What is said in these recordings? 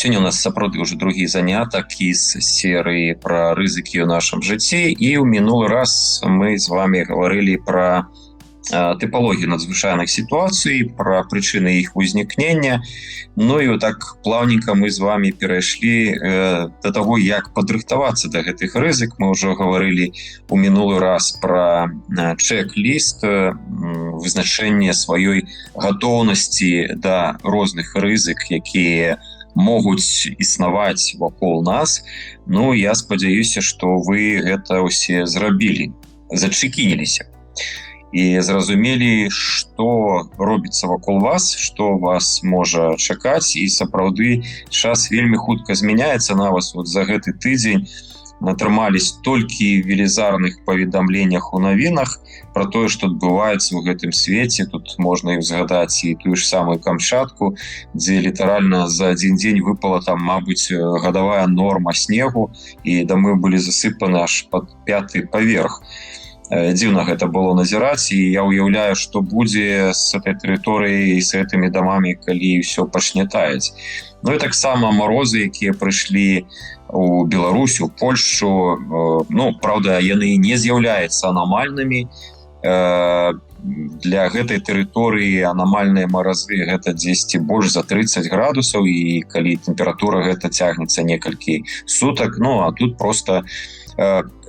Сёння у нас сапраўды ўжо другі занятак з серыі пра рызыкі ў нашым жыцці, і ў мінулы раз мы з вами гаварылі пра тыпалогію надзвычайных сітуацый, пра прычыны іх узнікнення. Ну і так плаўненька мы з вами перайшлі да таго, як падрыхтавацца да гэтых рызык. Мы ўжо гаварылі ў мінулы раз пра чэк-ліст, вызначэнне сваёй гатоўнасці да розных рызык, якія могуць існаваць вакол нас. Ну, я спадзяюся, што вы гэта ўсе зрабілі, зачекініліся і зразумелі, што робіцца вакол вас, што вас можа чакаць. І сапраўды час вельмі хутка змяняецца на вас. Вот за гэты тыдзень натрымалі столькі велізарных паведамленнях у навінах пра тое, што адбываецца ў гэтым свеце. Тут можна і згадаць і тую ж самую Камчатку, дзе літаральна за адзін дзень выпала там, мабыць, гадавая норма снегу, і дамы былі засыпаны аж пад 5-й паверх. Дзіўна гэта было назіраць, і я ўяўляю, што будзе з этой тэрыторыяй і з гэтымі дамамі, калі ўсё пачне таяць. Ну і таксама марозы, якія прыйшлі у Беларусь, у Польшчу, ну, праўда, яны не з'яўляюцца анамальнымі. Для гэтай тэрыторыі анамальныя маразы гэта дзесьці больш за 30 градусаў, і калі тэмпература гэта цягнецца некалькі сутак, ну, а тут просто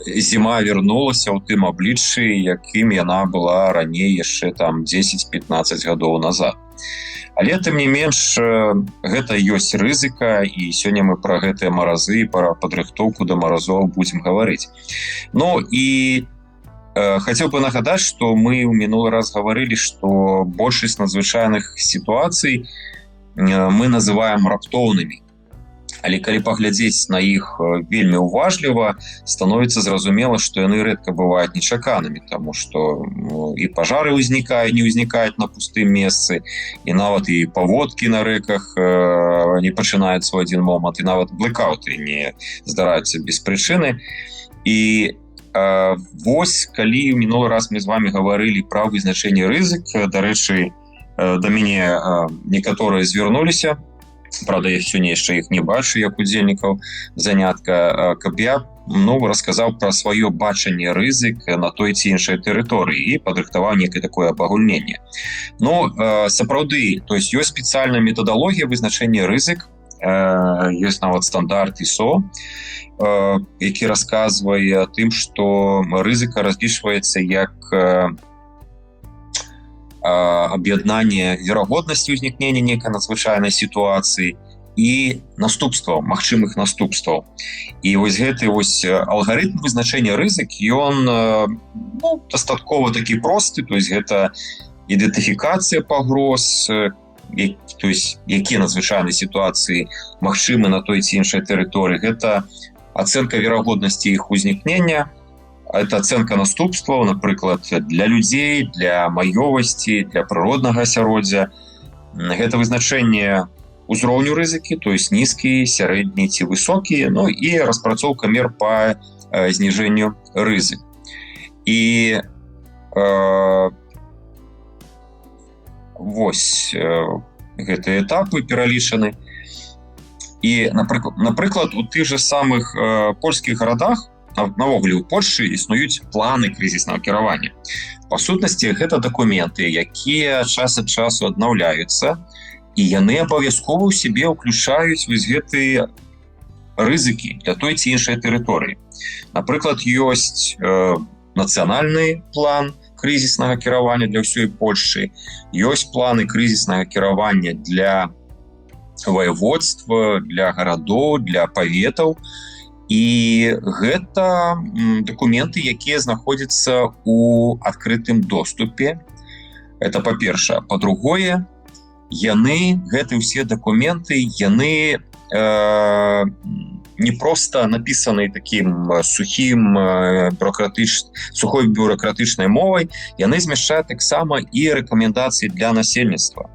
зіма вярнулася ў тым абліччы, якім яна была раней яшчэ там 10-15 гадоў назад. Але тым не менш, гэта ёсць рызыка, і сёння мы пра гэтыя маразы, пра падрыхтоўку да маразоў будзем гаварыць. Ну і хацеў бы нагадаць, што мы ў мінулы раз гаварылі, што большасць надзвычайных сітуацый мы называем раптоўнымі. Але калі паглядзець на іх вельмі уважліва, становіцца зразумела, што яны рэдка бываюць нечаканымі, таму што і пажары не ўзнікаюць на пустым месцы, і нават і паводкі на рэках не пачынаюцца ў адзін момант, і нават блэкаўты не здараюцца без прычыны. І вось, калі ў мінулы раз мы з вами гаварылі пра вызначэнне рызык, дарэчы, да мяне некаторыя звярнуліся, правда, я сёння яшчэ іх не бачу, як удзельнікаў занятка, каб я расказаў пра сваё бачанне рызык на той ці іншай тэрыторыі і падрыхтаваў некае такое абагульненне. Ну, сапраўды, то есть ёсць спецыяльная метадалогія вызначэння рызык, ёсць нават стандарт ISO, які расказвае тым, што рызыка разлічваецца як аб'яднанне верагоднасці ўзнікнення нейкай надзвычайнай сітуацыі і наступстваў, магчымых наступстваў. І вось гэты алгарытм вызначэння рызык, ён дастаткова такі просты, то есть гэта ідэнтыфікацыя пагроз, то есть якія надзвычайныя сітуацыі магчымы на той ці іншай тэрыторыі, гэта ацэнка верагоднасці іх узнікнення, это ацэнка наступстваў, напрыклад, для людзей, для маёмасці, для прыроднага асяроддзя. Гэта вызначэнне узроўню рызыкі, то есть нізкі, сярэдні ці высокі, ну і распрацоўка мер па зніжэнню рызык. І вось гэтыя этапы пералічаны. І, напрыклад, у тых жа самых польскіх гарадах, навогуле ў Польшчы існуюць планы крызіснага кіравання. Па сутнасці, гэта дакументы, якія час ад часу аднаўляюцца, і яны абавязкова ў сябе ўключаюць вось гэтыя рызыкі для той ці іншай тэрыторыі. Напрыклад, ёсць нацыянальны план крызіснага кіравання для ўсёй Польшчы, ёсць планы крызіснага кіравання для ваяводства, для гарадоў, для паветаў. І гэта дакументы, якія знаходзяцца ў адкрытым доступе. Это па-першае. Па-другое, гэты ўсе дакументы, яны не проста напісаны такім сухой бюракратычнай мовай, яны змяшчаюць таксама і рэкамендацыі для насельніцтва.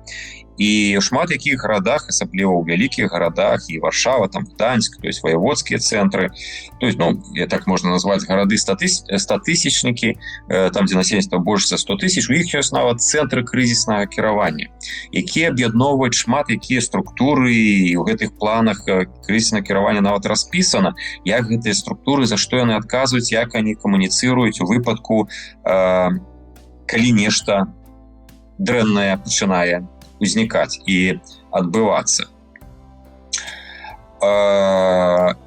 І шмат якіх гарадах, асабліва ў вялікіх гарадах, і Варшава, там Гданьск, то есть воеводскія цэнтры, то есть, ну, так можна назваць гарады статысячнікі, там, дзе насельніцтва больш за 100 тысяч, у іх ёсць нават цэнтры крызіснага кіравання, якія аб'ядноўваюць шмат якія структуры, і ў гэтых планах крызіснага кіравання нават распісана, як гэтыя структуры, за што яны адказваюць, як они камуніцыруюць у выпадку, калі нешта дрэннае пачынае узнікаць і адбывацца.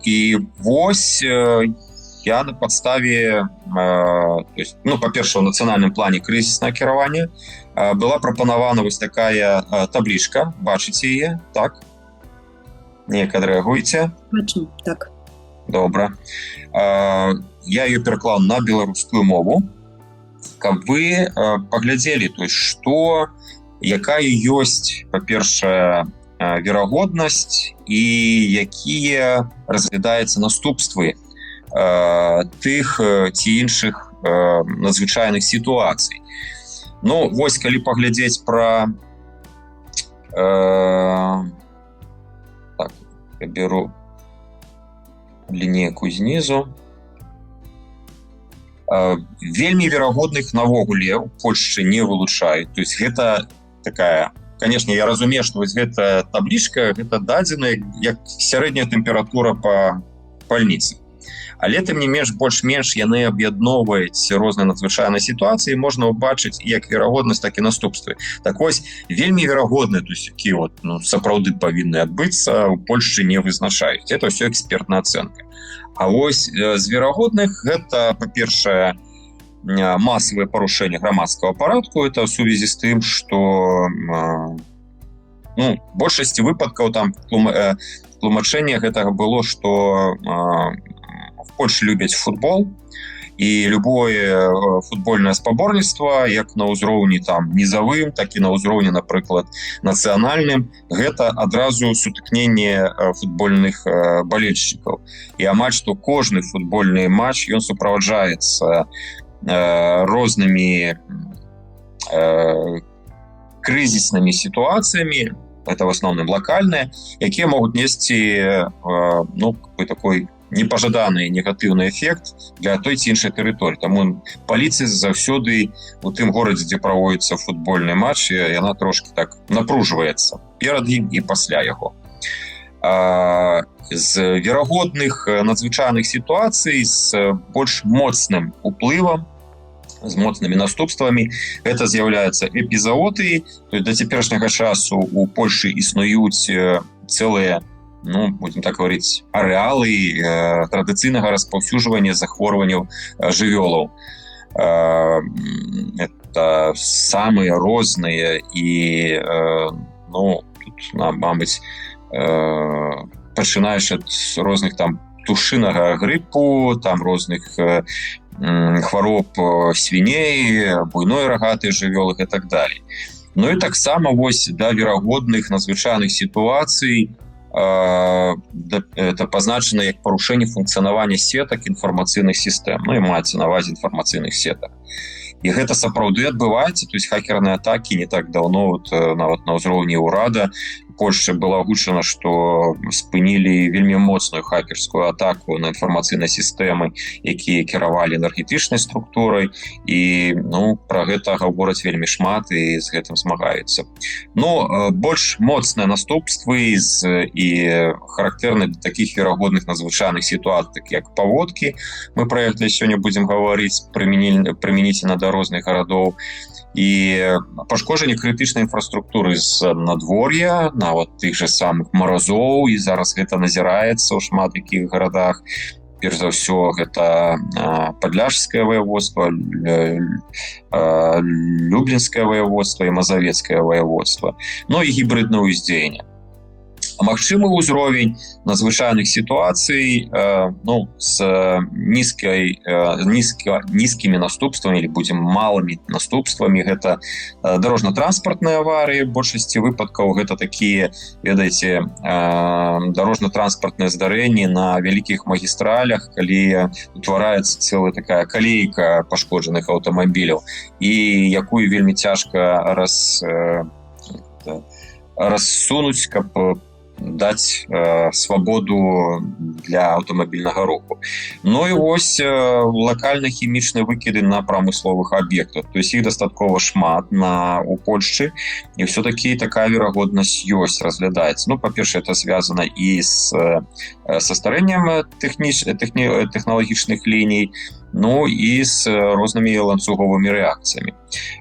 І вось я на падставе, па-першае, у нацыянальным плане крызіснага кіравання была прапанавана вось такая таблічка, бачыце яе, так? Неяк адрэагуеце? Бачым, так. Добра. Я ее пераклаў на беларускую мову, каб вы паглядзелі, то есть, што якая ёсць, па-першае, верагоднасць і якія разглядаюцца наступствы тых ці іншых надзвычайных сітуацый. Ну, вось, калі паглядзець пра... Так, я беру лінейку знізу. Вельмі верагодных навогуле ў Польшчы не вылучаюць. То есть гэта такая, конечно, я разумею, што вось гэта таблічка, гэта дадзеная як сярэдняя тэмпература па бальніцы. Але тым не менш, больш-менш яны аб'ядноўваюць розныя надзвычайныя сітуацыі, можна ўбачыць як верагоднасць, так і наступствы. Так вось, вельмі верагодныя, то есть якія сапраўды павінны адбыцца, у Польшчы не вызначаюць. Это ўсё экспертная ацэнка. А вось з верагодных гэта, па-першае, масавае парушэнне грамадскага парадку, это ў сувязі з тым, што большасці выпадкаў там тлумачэнне гэтага было, што в Польше любяць футбол, і любое футбольнае спаборніцтва, як на ўзроўні там нізавым, так і на ўзроўні, напрыклад, нацыянальным, гэта адразу сутыкненне футбольных балельшчыкаў. І амаль што кожны футбольны матч, ён суправаджаецца рознымі крызіснымі сітуацыямі, это в асноўным лакальныя, якія могуць несці такой непажаданы негатыўны эфект для той ці іншай тэрыторыі. Таму паліцыя заўсёды у тым горадзе, дзе праводзіцца футбольны матч, яна трошки так напружваецца перад ім і пасля яго. З верагодных надзвычайных сітуацый з больш моцным уплывам, з моцнымі наступствамі, гэта з'яўляецца эпізоотыі. Да цяперашняга часу у Польшы існуюць цэлыя, будем так говорить, арэалы традыцыйнага распаўсюджвання захворванняў жывёлаў. Это самыя розныя і, тут, мабыць, пачынаючы ад розных там птушынага грыпу, там розных хвароб свіней, буйной рагатай жывёлы і так далей. Ну і таксама вось да верагодных надзвычайных сітуацый это пазначана як парушэнне функцыянавання сетак інфармацыйных сістэм, і маецца на ўвазе інфармацыйных сетак. І гэта сапраўды адбываецца, то есть хакерныя атакі не так даўно, нават на ўзроўні ўрада Польшчы было агучана, што спынілі вельмі моцную хакерскую атаку на інфармацыйныя сістэмы, якія кіравалі энергетычнай структурай, і пра гэта гавораць вельмі шмат і з гэтым змагаюцца. Больш моцныя наступствы і характэрны для такіх верагодных надзвычайных сітуацый, як паводкі. Мы пра гэта сёння будзем гаварыць прымяніцельна да розных гарадоў. І пашкоджанне крытычнай інфраструктуры з надвор'я, нават тых жа самых маразоў, і зараз гэта назіраецца ў шмат якіх гарадах. Перш за ўсё, гэта Падляшскае воеводства, Люблінскае воеводства і Мазавецкае воеводства. І гібриднае ўздзеянне. Магчымы ўзровень надзвычайных сітуацый з нізкімі наступствамі, или будзем малымі наступствамі. Гэта дарожна-транспартныя аварыі, большасці выпадкаў гэта такія, ведаеце, дарожна-транспартныя здарэнні на вялікіх магістралях, калі утвараецца цэлая такая калейка пашкоджаных аўтамабіляў, і якую вельмі цяжка рассунуць, каб даць свабоду для аўтамабільнага руху. Ну і вось лакальна хімічныя выкіды на прамысловых аб'ектах. То есть іх дастаткова шмат у Польшчы, і все-таки такая верагоднасць ёсць, разглядаецца. Ну, па-першае, это звязана і са старэннем тэхналагічных ліній, ну і з рознымі ланцуговымі рэакцыямі.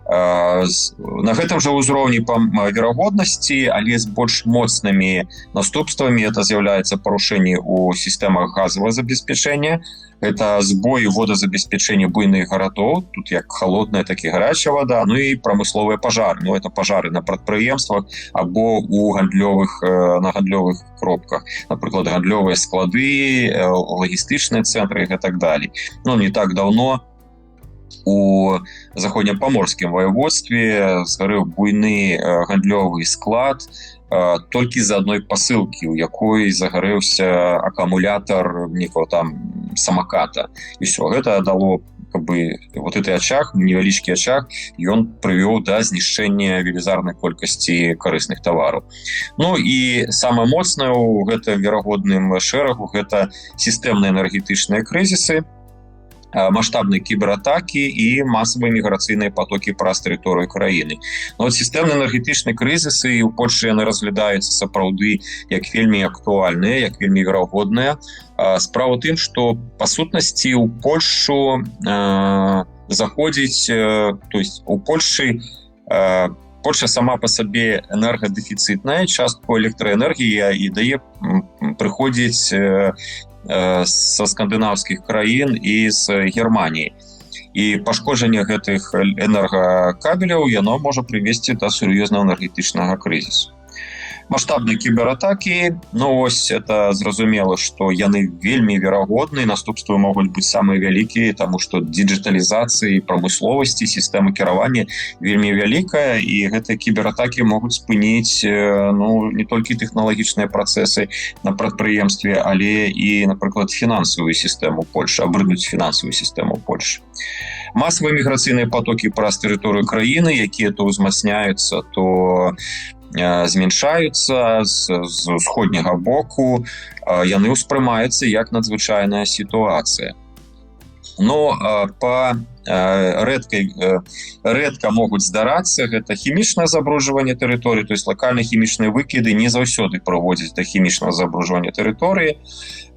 На гэтым жа ўзроўні верагоднасці, але з больш моцнымі наступствамі, это з'яўляецца парушэнні ў сістэмах газавага забеспячэння, это збоі водазабеспячэння буйных гарадоў, тут як холодная, так і гарячая вода, ну і прамысловыя пажары. Ну, это пажары на прадпрыемствах або на гандлёвых кропках. Напрыклад, гандлёвыя склады, лагістычныя цэнтры і так далее. Ну, не так давно у заходнепаморскім воеводстве згарэў буйны гандлёвы склад толькі з адной пасылкі, у якой загарэўся акумулятор некого там самаката. І все, гэта дало вот гэты ачаг, невялічкі ачаг, ён прывёў да знішчэння велізарнай колькасці карысных тавараў. Ну і самае моцнае ў гэтым верагодным шэрагу гэта сістэмныя энергетычныя крызісы, масштабныя кібератакі і масавыя міграцыйныя потокі праз тэрыторыю краіны. Но вот сістэмныя энергетычныя крызісы ў Польшчы яны разглядаюцца сапраўды як вельмі актуальныя, як вельмі верагодныя. Справа ў тым, што па сутнасці ў Польшчу заходзіць, то есть у Польшчы Польша сама по сабе энергадэфіцытная, частку электраэнергіі і дае прыходзіць са скандынаўскіх краін і з Германіі. І пашкоджанне гэтых энергакабеляў яно можа прывесці да сур'ёзнага энергетычнага крызісу. Масштабныя кібератакі, ну ось это зразумела, што яны вельмі верагодныя, наступствы могуць быць самыя вялікія, таму што дыджыталізацыі прамысловасці, сістэмы кіравання вельмі вялікая, і гэтыя кібератакі могуць спыніць не толькі тэхналагічныя працэсы на прадпрыемстве, але і, напрыклад, фінансавую сістэму Польшчы, абрынуць фінансавую сістэму Польшчы. Масавыя міграцыйныя потокі праз тэрыторыю краіны, якія то ўзмацняюцца, то зменшаюцца з усходняга боку, яны ўспрымаюцца як надзвычайная сітуацыя. Но рэдка могуць здарацца, гэта хімічнае забруджванне тэрыторыі, то есть лакальныя хімічныя выкіды не заўсёды прыводзяць да хімічнага забруджвання тэрыторыі.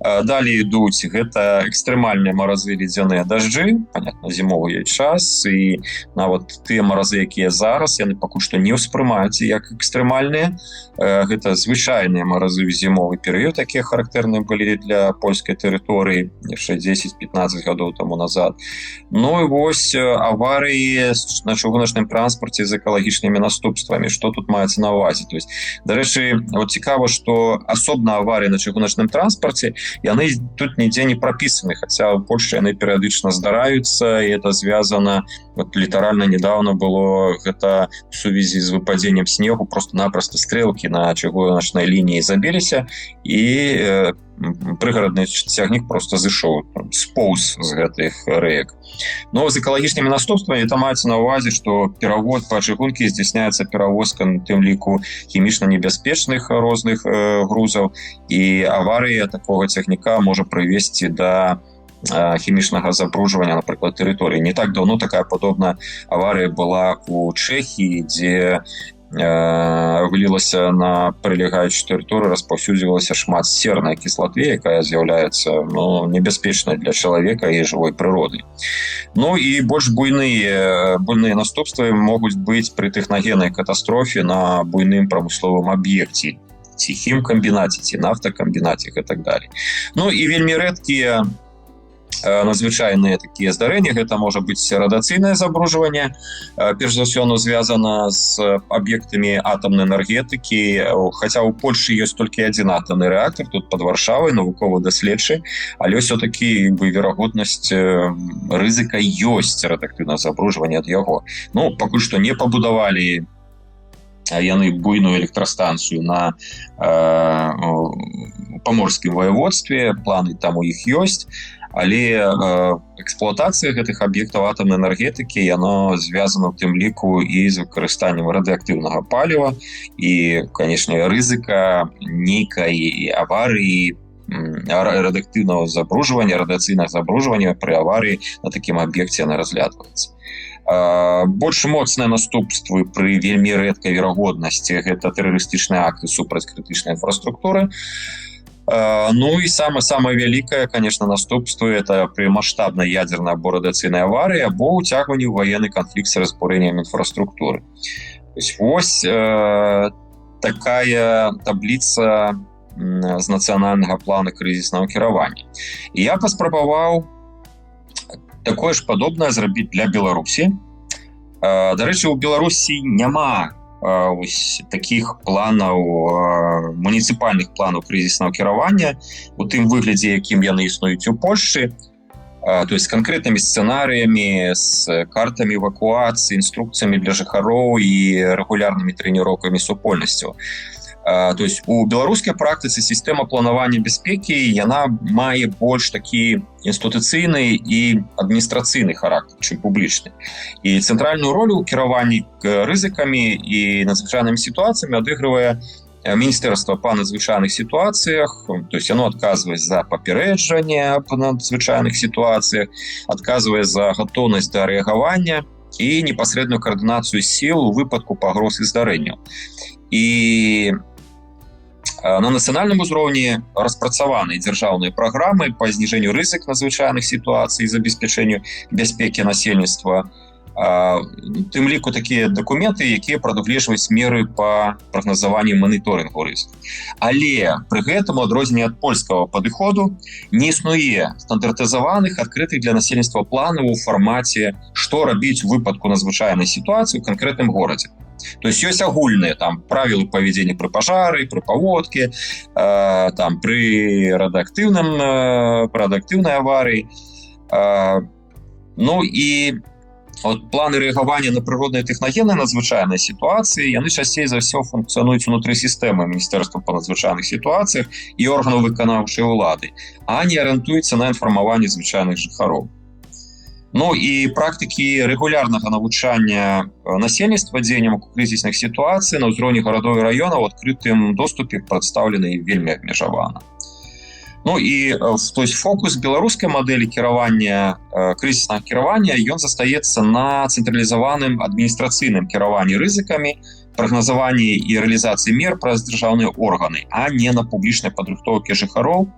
Далей ідуць гэта экстрэмальныя маразы, ледзяныя дажджы, понятна, зімовы час, і нават тыя маразы, якія зараз, яны пакуль што не ўспрымаюцца як экстрэмальныя. Гэта звычайныя маразы ў зімовы перыяд, якія характэрныя былі для польскай тэрыторыі яшчэ 10-15 гадоў таму назад. Ну і вось аварыі на чыгуначным транспарце з экалагічнымі наступствамі. Што тут маецца на ўвазе? То есть, дарэчы, вот цікава, што асобна аварыі на чыгуначным транспарце яны тут нідзе не прапісаны, хаця ў Польшчы яны перыядычна здараюцца, і это звязана, вот літаральна недавно было гэта в сувязі з выпадзеннем снегу, просто-напросто стрэлкі на чыгуначнай лініі забіліся, і прыгарадны цягнік просто зышоў, споўз з гэтых рэек. Но з экалагічнымі наступствамі это маецца на ўвазе, што перавод па чыгункі здзяйсняецца перавозка, на тым ліку хімічна небяспечных розных грузаў, і аварыя такога цягніка можа прывесці да хімічнага забруджвання, напрыклад, тэрыторыі. Не так давно такая падобная аварыя была у Чэхіі, дзе вылілася на прылегаючую тэрыторыю, распаўсюдзілася шмат сернай кіслаты, якая з'яўляецца небяспечнай для чалавека і жывой прыроды. Ну і больш буйныя наступствы могуць быць пры тэхнагеннай катастрофе на буйным прамысловым аб'екце, ці хімкамбінаце, ці нафтакамбінаце і так далее. Ну і вельмі рэдкія надзвычайныя такія здарэнні, гэта можа быць радыацыйнае забруджванне. Перш за ўсё, оно звязана з аб'ектамі атамнай энергетыкі, хаця ў Польшчы ёсць толькі адзін атамны рэактар, тут пад Варшавай, навукова-даследчы, але ўсё-такі верагоднасць рызыка ёсць радыактыўнага забруджвання ад яго. Ну, пакуль што не пабудавалі яны буйную электрастанцыю на паморскім воеводстве, планы там у іх ёсць, але эксплуатацыя гэтых аб'ектаў атамнай энергетыкі яно звязана ў тым ліку і з выкарыстаннем радыеактыўнага паліва і, канешне, рызыка нейкай аварыі, радыеактыўнага забруджвання, радыяцыйнага забруджвання пры аварыі на такім аб'екце яна разглядваецца. Больш моцныя наступствы пры вельмі рэдкай верагоднасці гэта тэрарыстычныя акты супраць крытычнай інфраструктуры. Ну і самае вялікае, конечно, наступство это при масштабной ядерной або радыацыйнай аварии або ўцягванні ў военный конфликт с разбурением инфраструктуры. То есть вось такая таблица з нацыянальнага плана крызіснага кіравання. І я паспрабаваў такое ж падобнае зрабіць для Беларусі. Дарэчы, у Беларусі няма таких планаў, муніцыпальных планаў крызіснага кіравання у тым выглядзе, якім яны існуюць у Польшчы, то есть с конкретными сценариями, с картами эвакуации, инструкциями для жыхароў и регулярными тренировками супольнасцю. То есть у беларускай практыцы сістэма планавання бяспекі яна мае больш такі інстытуцыйны і адміністрацыйны характар, чым публічны. І цэнтральную ролю ў кіраванні рызыкамі і надзвычайнымі сітуацыямі адыгрывае Міністэрства па надзвычайных сітуацыях, то есть оно адказвае за папярэджанне па надзвычайных сітуацыях, адказвае за гатоўнасць да рэагавання і непасрэдную каардынацыю сіл у выпадку пагроз і здарэнняў. І на нацыянальным узроўні распрацаваны дзяржаўныя праграмы па зніжэнню рызык надзвычайных сітуацый і забеспячэнню бяспекі насельніцтва. Тым ліку такія дакументы, якія прадугледжваюць меры па прагназаванню маніторынгу рызык. Але пры гэтым, у адрозненне ад польскага падыходу, не існуе стандартызаваных, адкрытых для насельніцтва планаў у фармаце, што рабіць у выпадку надзвычайнай сітуацыі ў канкрэтным горадзе. То есть есть агульные там правила поведения при пожаре, при поводке, там при радыеактыўнай аварии. Ну и вот планы рэагавання на прыродныя тэхнагенныя надзвычайныя сітуацыі, яны часцей за ўсё функцыянуюць унутры сістэмы Міністэрства па надзвычайных сітуацыях і органаў выканаўчай улады, а не арыентуюцца на інфармаванне звычайных жыхароў. Ну і практыкі рэгулярнага навучання насельніцтва дзеянням у крызісных сітуацый на ўзроўні гарадоў і раёнаў у адкрытым доступе прадстаўлены вельмі абмежавана. Ну і то есть фокус беларускай мадэлі кіравання крызіснага кіравання ён застаецца на цэнтралізаваным адміністрацыйным кіраванні рызыкамі, прагназаванні і рэалізацыі мер праз дзяржаўныя органы, а не на публічнай падрыхтоўкі жыхароў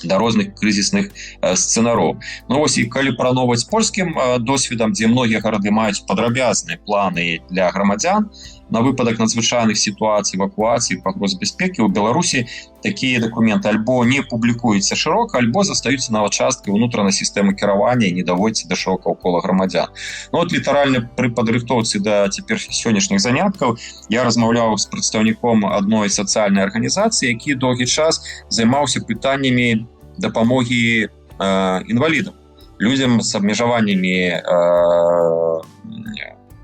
да розных крызісных сцэнароў. Ну вось і калі параўноўваць з польскім досведам, дзе многія гарады маюць падрабязныя планы для грамадзян на выпадак надзвычайных сітуацый, эвакуацыі, пагроз бяспекі, у Беларусі такія дакументы альбо не публікуюцца шырока, альбо застаюцца нават часткай унутранай сістэмы кіравання і не даводзяцца да шырокага кола грамадзян. Ну вот літаральна пры падрыхтоўцы да цяпер сённяшніх заняткаў я размаўляў з прадстаўніком адной сацыяльнай арганізацыі, які доўгі час займаўся пытаннямі дапамогі інвалідам, людзям з абмежаваннямі,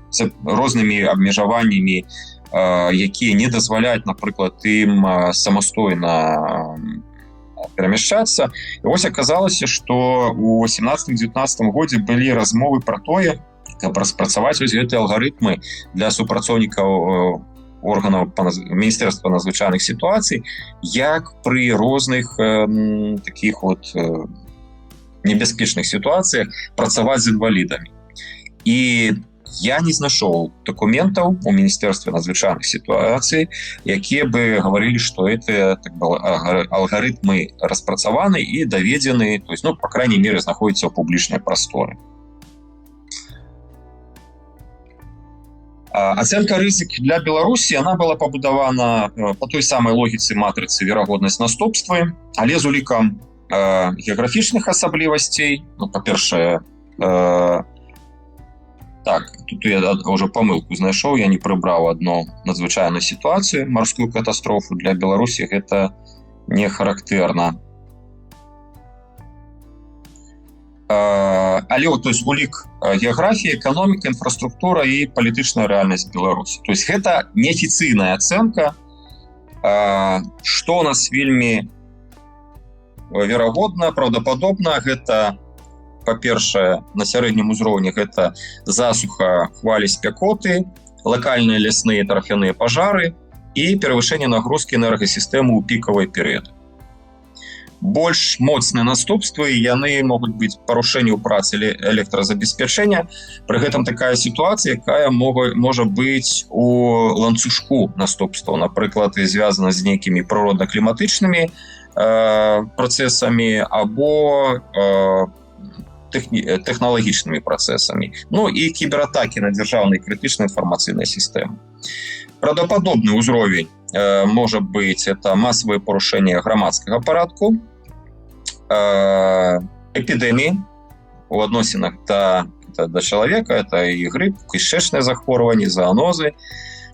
з рознымі абмежаваннямі, якія не дазваляюць, напрыклад, ім самастойна перамяшчацца. І вось аказалася, што у 18-19 годзе былі размовы пра тое, каб распрацаваць вось гэтыя алгарытмы для супрацоўнікаў органаў Міністэрства надзвычайных сітуацый, як пры розных такіх вот небяспечных сітуацыях працаваць з інвалідамі. І я не знайшоў документаў у Міністэрстве надзвычайных сітуацый, якія бы гаварылі, што это алгарытмы распрацаваны і даведзены, то есть, ну, по крайней мере, знаходзяцца ў публічнай прасторы. Ацэнка рызык для Беларусі, она была пабудавана по той самай логіцы матрыцы верагоднасць наступствы, але з улікам геаграфічных асаблівасцей. Ну, па-першае, так, тут я уже памылку знайшоў, я не прыбраў одну надзвычайную сітуацыю, марскую катастрофу. Для Беларусі гэта не характэрна. Але то есть улік геаграфія, эканоміка, інфраструктура і палітычная рэальнасць Беларусі. То есть гэта неафіцыйная ацэнка, што у нас вельмі верагодна, праўдападобна, гэта па-першае, на сярэднім узроўні гэта засуха, хвалі спякоты, лакальныя лясныя тарфяныя пажары і перавышэнне нагрузкі энергасістэмы ў пікавыя перыяды. Больш моцныя наступствы яны могуць быць парушэнне ў працы электразабеспячэння. Пры гэтым такая сітуацыя, якая можа быць у ланцужку наступстваў, напрыклад, звязана з нейкімі прыродна-кліматычнымі працэсамі або тэхналагічнымі працэсамі. Ну і кібератакі на дзяржаўныя крытычныя інфармацыйныя сістэмы. Правдападобны ўзровень можа быць это масавае парушэнне грамадскага парадку, эпідэміі у адносінах да чалавека, это і грып, кішэчныя захворванні, заанозы.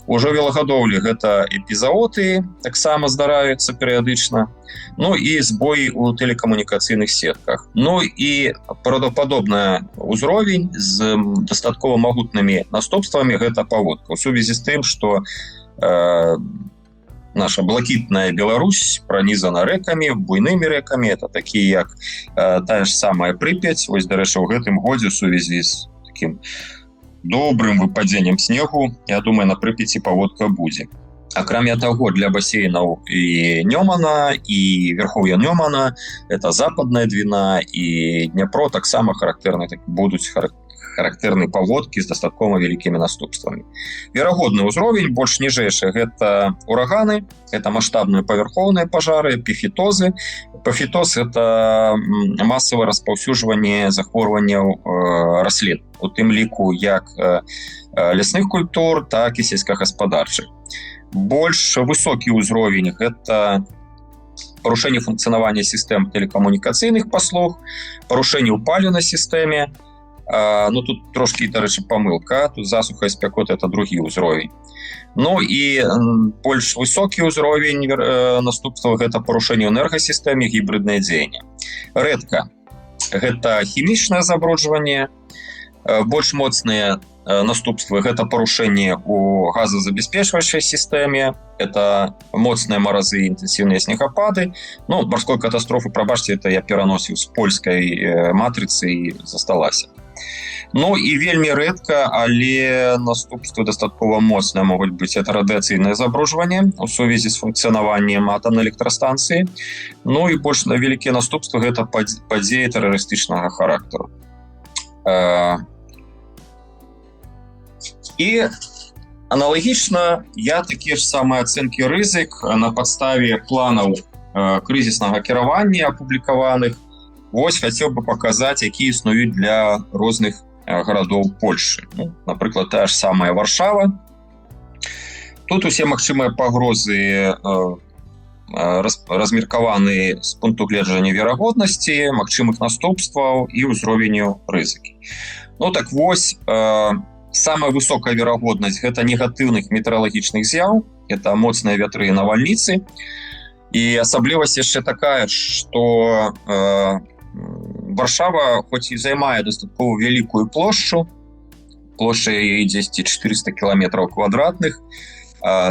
У жывёлагадоўлі гэта эпізаоты таксама здараюцца перыядычна. Ну і збоі ў тэлекамунікацыйных сетках. Ну і правдападобны ўзровень з дастаткова магутнымі наступствамі гэта паводка. У сувязі з тым, што наша блакітная Беларусь пранізана рэкамі, буйнымі рэкамі, это такія як тая ж самая Прыпяць. Вось, дарэчы, у гэтым годзе у сувязі з такім добрым выпадзеннем снегу, я думаю, на Прыпяці паводка будзе. Акрамя таго, для басейнаў і Нёмана, і вярхоўя Нёмана, это западная Двіна і Дняпро таксама будуць характэрныя паводкі з дастаткова вялікімі наступствамі. Верагодны ўзровень больш ніжэйшы гэта ураганы, это маштабныя павярхоўныя пажары, эпіфітозы. Эпіфітоз это масавае распаўсюджванне захворванняў раслін, у тым ліку як лясных культур, так і сельскагаспадарчых. Больш высокі ўзровень гэта парушэнне функцыянавання сістэм тэлекамунікацыйных паслуг, парушэнне ў паліўнай сістэме. Ну, тут трошкі, дарэчы, памылка. Тут засуха і спякота – это другі ўзровень. Ну, і больш высокі ўзровень наступстваў – гэта парушэнне ў энергасістэме, гібриднае дзеянне. Рэдка – гэта хімічнае забруджванне. Больш моцныя наступствы – гэта парушэнне ў газазабеспечваючай сістэме, это моцныя маразы і інтэнсіўныя снегапады. Ну, марской катастрофы, прабачце, это я пераносіў з польскай матрыцы і засталася. Ну і вельмі рэдка, але наступствы дастаткова моцныя могуць быць это радыяцыйнае забруджванне у сувязі з функцыянаваннем атамнай электрастанцыі. Ну і больш вялікія наступствы гэта падзеі тэрарыстычнага характару. І аналагічна я такія ж самыя ацэнкі рызык на падставе планаў крызіснага кіравання апублікаваных вось хацеў бы паказаць, якія існуюць для розных гарадоў Польшы. Ну, напрыклад, тая ж самая Варшава. Тут усе магчымыя пагрозы размеркаваны з пункту гледжання верагоднасці, магчымых наступстваў і ўзровеню рызыкі. Ну так вось, самая высокая верагоднасць гэта негатыўных метэаралагічных з'яў, это моцныя вятры і навальніцы. І асаблівасць яшчэ такая, што Варшава, хоць і займае дастаткова вялікую плошчу, плошча яе 400 кіламетраў квадратных,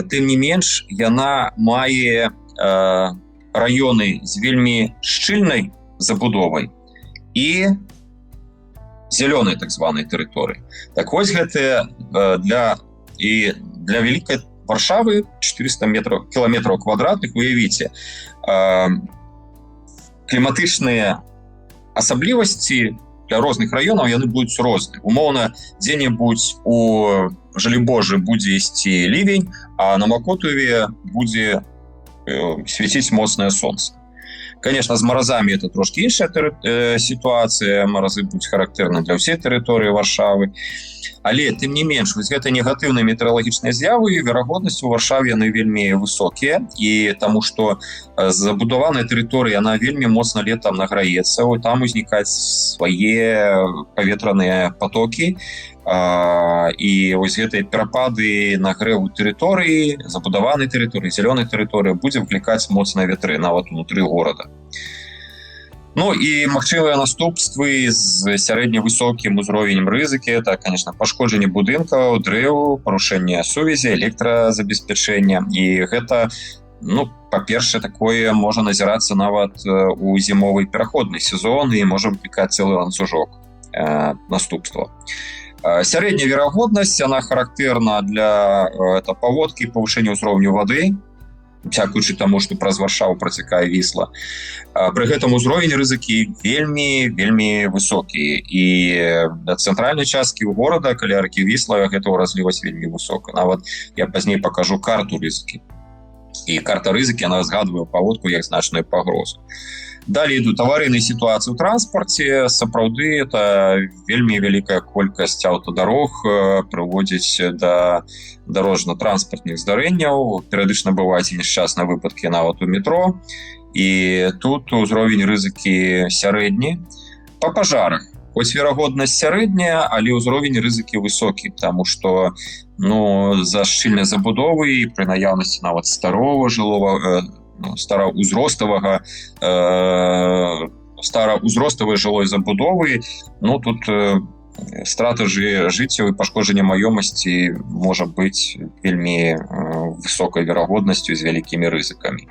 тым не менш, яна мае раёны з вельмі шчыльнай забудовай і зялёнай так званай тэрыторыі. Так вось гэта для вялікай Варшавы 400 кіламетраў квадратных, уявіце, кліматычныя асаблівасці для розных раёнаў яны будуць розныя. Умоўна, дзе-небудзь у Жалібожы будзе ісці лівень, а на Макотове будзе свяціць моцнае сонца. Конечно, з маразамі это трошки іншая сітуацыя, маразы будуць характэрны для ўсей тэрыторыі Варшавы. Але, тым не менш, вось гэта негатыўныя метэаралагічныя з'явы, верагоднасць у Варшаве яны вельмі высокія, і таму што забудаваная тэрыторыя, яна вельмі моцна летам награецца, там узнікаюць свае паветраныя потокі, і вось гэтыя перапады нагрэву тэрыторыі, забудаванай тэрыторыі, зялёнай тэрыторыі будзе выклікаць моцныя вятры нават унутры горада. Ну і магчымыя наступствы з сярэдневысокім узровенем рызыкі это, конечно, пашкоджанне будынкаў, дрэў, парушэнне сувязі, электразабеспячэння. І гэта, па-першае, такое можа назірацца нават у зімовы пераходны сезон і можа выклікаць цэлы ланцужок наступства. Сярэдняя верагоднасць, она характэрна для паводкі павышэння ўзроўню вады, дзякуючы таму, што праз Варшаву працякае Вісла. Пры гэтым узровень рызыкі вельмі высокі. І для цэнтральнай часткі горада, каля ракі Вісла, гэта ўразлівасць вельмі высока. Нават я пазней пакажу карту рызыкі. І карта рызыкі, она згадвае паводку як значную пагрозу. Далей ідуць аварыйныя сітуацыі ў транспарце. Сапраўды, это вельмі вялікая колькасць аўтадарог прыводзіць да дарожна-транспартных здарэнняў. Перыядычна бываюць нешчасныя выпадкі нават у метро. І тут узровень рызыкі сярэдні. Па пажарах. Хоць верагоднасць сярэдняя, але ўзровень рызыкі высокі, таму што за шчыльнай забудовы і пры наяўнасці нават стараўзроставай жылой забудовы, тут страта жыццяў і пашкоджанне маёмасці можа быць вельмі высокай верагоднасцю з вялікімі рызыкамі.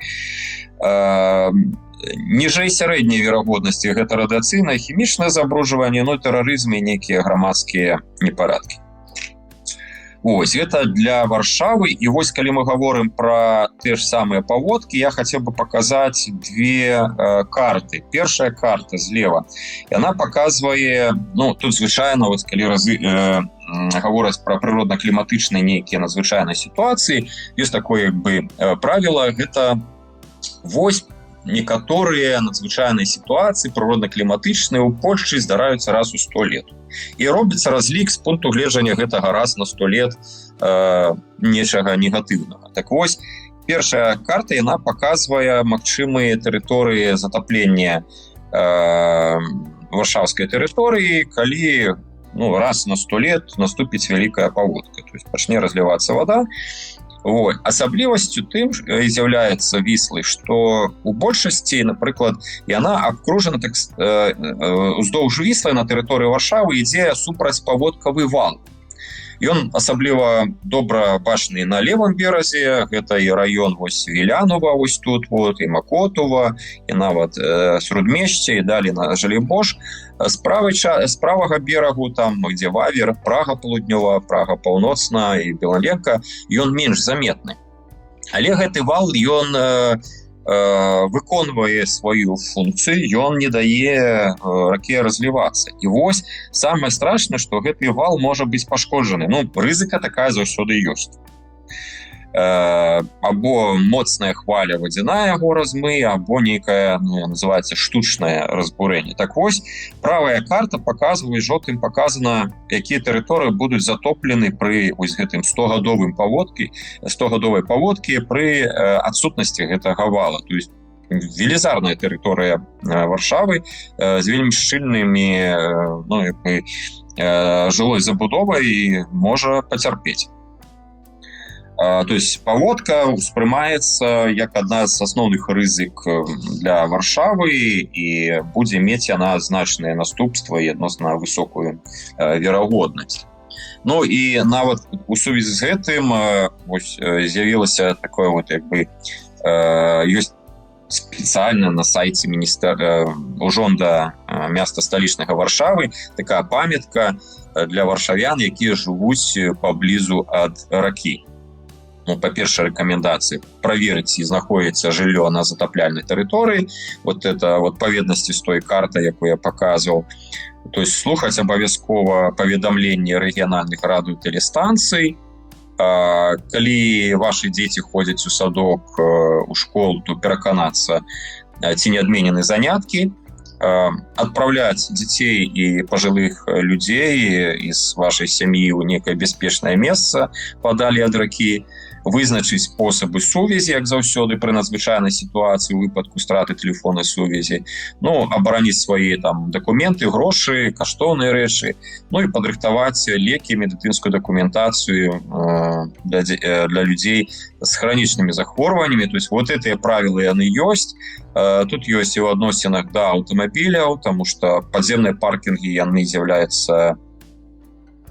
Ніжэй сярэдняй верагоднасці гэта радыацыйнае, хімічнае забруджванне, тэрарызм і нейкія грамадскія непарадкі. Вось, гэта для Варшавы. І вось, калі мы гаворым пра те ж самыя паводкі, я хацеў бы паказаць две карты. Першая карта злева, яна паказвае, тут звычайна, калі гавораць пра прыродна-кліматычныя нейкія надзвычайныя сітуацыі, ёсць такое правіла, гэта вось некаторыя надзвычайныя сітуацыі прыродна-кліматычныя ў Польшчы здараюцца раз у 100 лет. І робіцца разлік з пункту гледжання гэта раз на 100 лет нечага негатыўнага. Так вось, першая карта, яна паказвае магчымыя тэрыторыі затаплення варшаўскай тэрыторыі, калі раз на 100 лет наступіць вялікая паводка, то есть пачне разлівацца вада. Асаблівасцю тым з'яўляецца Віслы, што у большасці, напрыклад, яна абкружана уздоўж Віслы на тэрыторыі Варшавы ідзе супрацьпаводкавы вал. Ён асабліва добра бачны на левым беразе, гэта і раён Вілянова, тут, і Макотова, і нават Срудмешце, і далей на Жалейбош. З правага берагу, там, дзе Вавер, Прага паўднёва, Прага паўночна і Белаленка, ён менш заметны. Але гэты вал, ён выконвае сваю функцыю, ён не дае раке разлівацца. І вось самае страшнае, што гэты вал можа быць пашкоджаны. Рызыка такая заўсёды ёсць. Або моцная хваля вадзяная яго размые, або нейкае, называецца, штучнае разбурэнне. Так вось, правая карта паказвае, жовтым паказана, якія тэрыторыі будуць затоплены пры гэтым 100-гадовай паводкі пры адсутнасці гэтага вала. То есть велізарная тэрыторыя Варшавы з вельмі шчыльнымі жылой забудовай можа пацярпець. То есть паводка ўспрымаецца як адна з асноўных рызык для Варшавы і будзе мець яна значныя наступствы і адносна высокую верагоднасць. І нават у сувязі з гэтым з'явілася такое ёсць спецыяльна на сайце ўжонда места сталічнага Варшавы такая памятка для варшавян, якія жывуць паблізу ад ракі. Па-першае, рэкамендацыі праверыць, ці знаходзіцца жыллё на затапляльнай тэрыторыі. Это адпаведнасці з той картай, якую я паказваў. То есть слухаць абавязкова паведамленні рэгіянальных радыётэлестанцый. Калі вашы дзеці ходзяць у садок, у школу, то пераканацца, ці не адменены заняткі. Адпраўляць дзяцей і пажылых людзей з вашай сям'і ў некае бяспечнае месца падалі ад ракі. Вызначыць спосабы сувязі, як заўсёды пры надзвычайнай сітуацыі ў выпадку страты тэлефоннай сувязі, абараніць свае дакументы, грошы, каштоўныя рэчы, і падрыхтаваць лекі, медыцынскую дакументацыю для людзей з хранічнымі захворваннямі. То есть гэтыя правілы яны ёсць. Тут ёсць і ў адносінах да аўтамабіляў, таму што падземныя паркінгі яны з'яўляюцца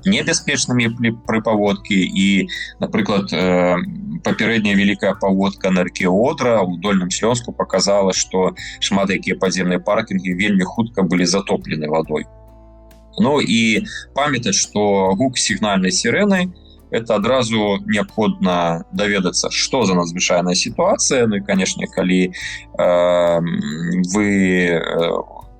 небяспечнымі пры паводкі і, напрыклад, папярэдняя вялікая паводка на раке Одра у Дольным Слёнску показала, што шмат якія падземныя паркінгі вельмі хутка былі затоплены вадой. Ну і памятаць, што гук сігнальнай сірэны это адразу неабходна даведацца, што за надзвычайная сітуацыя. Ну і, канешне, калі вы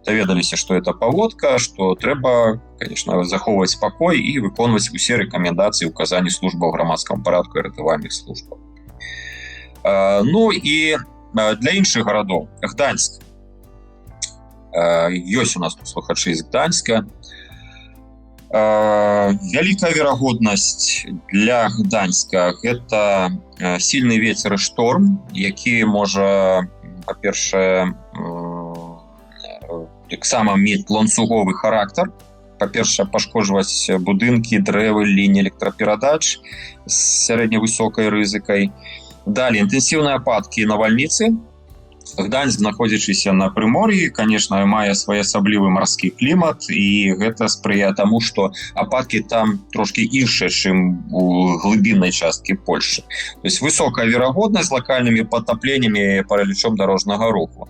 даведаліся, што это паводка, што трэба, конечно, захоўваць спакой і выконваць усе рэкамендацыі указані службаў грамадскага парадку і ратавальных службаў. Ну і для іншых гарадоў. Гданьск. Ёсць у нас слухачы з Гданьска. Вялікая верагоднасць для Гданьска гэта сильны вецер і шторм, які можа, па-першае, таксама мець ланцуговы характар. Па-першае, пашкоджваць будынкі, дрэвы, лініі электраперадач з сярэдне-высокай рызыкай. Далее, інтэнсіўныя ападкі і навальніцы. Гданьск, знаходзячыся на прымор'і, конечно, мае своеасаблівы марскі клімат, і гэта спрыяе таму, што ападкі там трошки іншыя, чым у глыбіннай часткі Польшчы. То есть высокая верагоднасць з лакальнымі патапленнямі і паралічом дарожнага руху.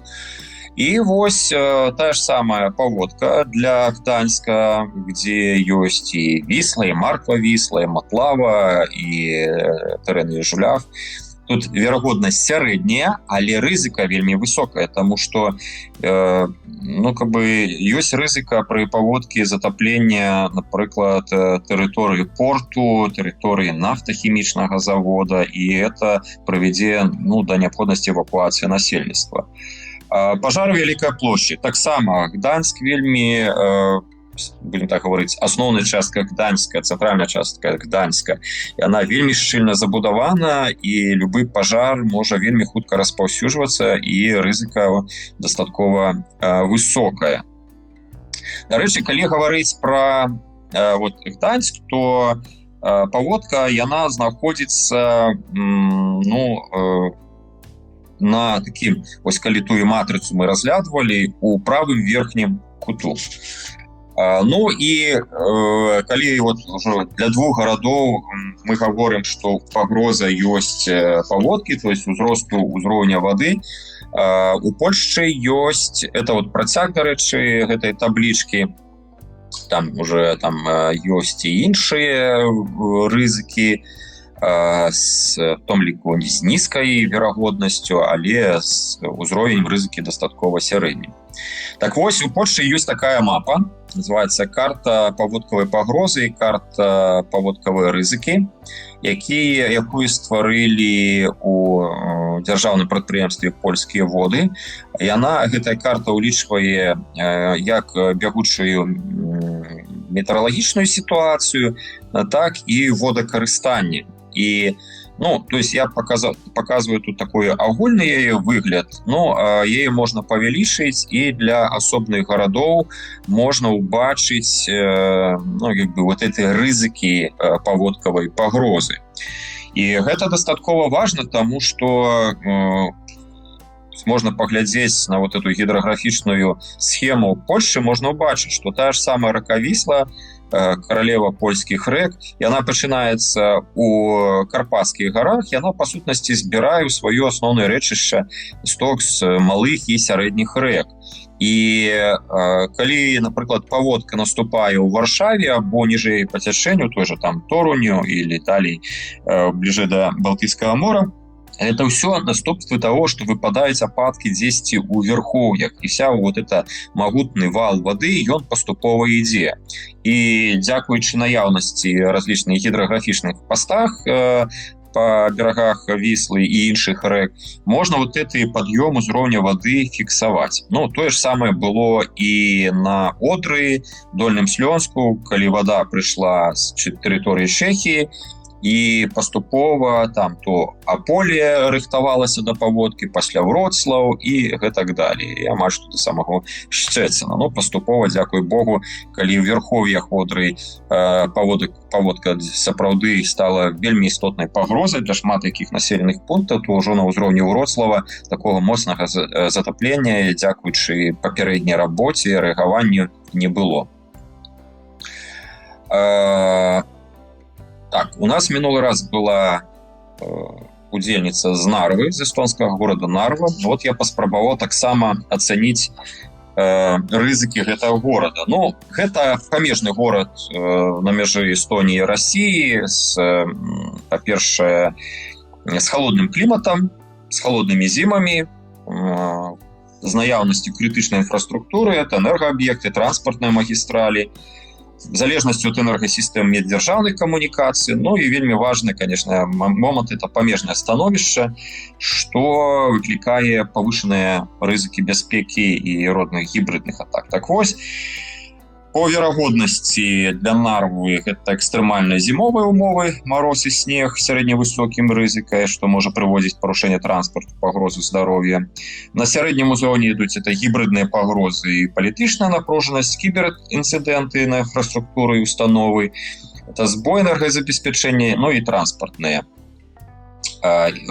І вось тая ж самая паводка для Гданьска, где ёсць і Вісла, і Марква-Вісла, і Матлава, і тэрэн Жуляв. Тут верагоднасць сярэдняя, але рызыка вельмі высокая, таму што ёсць рызыка пры паводкі затаплення, напрыклад, тэрыторыі порту, тэрыторыі нафтахімічнага завода, і это прывядзе да неабходнасці эвакуацыі насельніцтва. Пажар вялікай плошчы. Таксама Гданьск вельмі, будем так говорить, асноўная частка Гданьска, цэнтральная частка Гданьска, яна вельмі шчыльна забудавана, і любы пажар можа вельмі хутка распаўсюджвацца, і рызыка дастаткова высокая. Дарэчы, калі гаварыць пра Гданьск, то паводка яна знаходзіцца на такім, вось калі тую матрыцу мы разглядвалі, у правым верхнім куту. Ну і калі для двух гарадоў мы гаворым, што пагроза ёсць паводкі, то есть узросту ўзроўня вады, у Польшчы ёсць, это працяг, дарэчы, гэтай таблічкі, там уже ёсць і іншыя рызыкі, в том ліку не з нізкай верагоднасцю, але з узровень рызыкі дастаткова сярэднім. Так вось, у Польшчы ёсць такая мапа, называецца карта паводкавай пагрозы і карта паводкавай рызыкі, якую стварылі у дзяржаўным прадпрыемстве «Польскія воды». Гэтая карта ўлічвае як бягучую метэаралагічную сітуацыю, так і водакарыстанне. І, то есть я показываю тут такой агульны яе выгляд, яе можна павялічыць, і для асобных гарадоў можна ўбачыць эти рызыкі паводкавай пагрозы. І гэта дастаткова важна, таму што можна паглядзець на эту гідраграфічную схему Польшчы, можна ўбачыць, што тая ж самая рака Вісла, каралева польскіх рэк, яна пачынаецца у Карпатскіх гарах, яна па сутнасці збірае ў сваё асноўнае рэчышча сток з малых і сярэдніх рэк. І калі, напрыклад, паводка наступае ў Варшаве або ніжэй па цячэнню, той же там Торуню или далей бліжэй да Балтыйскага мора, это ўсё наступствы того, што выпадаюць ападкі дзесьці ў верхоўях, і вся это магутны вал вады, ён паступова ідзе. І дзякуючы наяўнасці разлічных гідраграфічных пастах па берагах Віслы і іншых рэк, можна гэты пад'ём узроўня вады фіксаваць. Тое ж самае было і на Одры, Дольным Слёнску, калі вада прыйшла з тэрыторыі Чэхіі, і паступова там то Аполе рыхтавалася да паводкі, пасля Вроцлаў і гэтак далей, і амаль што да самого Шчэціна. Паступова, дзякуй Богу, калі ў верхоўях Одры паводка сапраўды стала вельмі істотнай пагрозай для шмат якіх населеных пунктаў, то ўжо на ўзроўні Вроцлава такога моцнага затаплення, дзякуючы папярэдняй рабоце і рэагаванню, не было. Так, у нас минулый раз была удзельніца з Нарвы, з эстонскага горада Нарва. Вот я паспрабаваў таксама ацаніць рызыкі гэтага горада. Ну, гэта памежны горад на мяжы Эстоніі і Расіі па-першае, з халодным кліматам, з халоднымі зімамі, з наяўнасцю крытычнай інфраструктуры, это энергааб'екты, транспартныя магістралі, в залежнасці ад энергасістэм міждзяржаўных камунікацый. Ну і вельмі важны, конечно, момант — это памежнае становішча, што выклікае павышаныя рызыкі бяспекі і родных гібридных атак. Так вось, по верагоднасці для Нарвы гэта экстрэмальныя зімовыя умовы, мароз і снег сярэднявысокім рызыкай, што можа прыводзіць парушэнне транспарту, пагрозу здароўя. На сярэднім узроўні ідуць это гібридныя пагрозы і палітычная напружанасць, кіберінцыдэнты на інфраструктуры і установы, это збой энергазабеспячэння, ну і транспартныя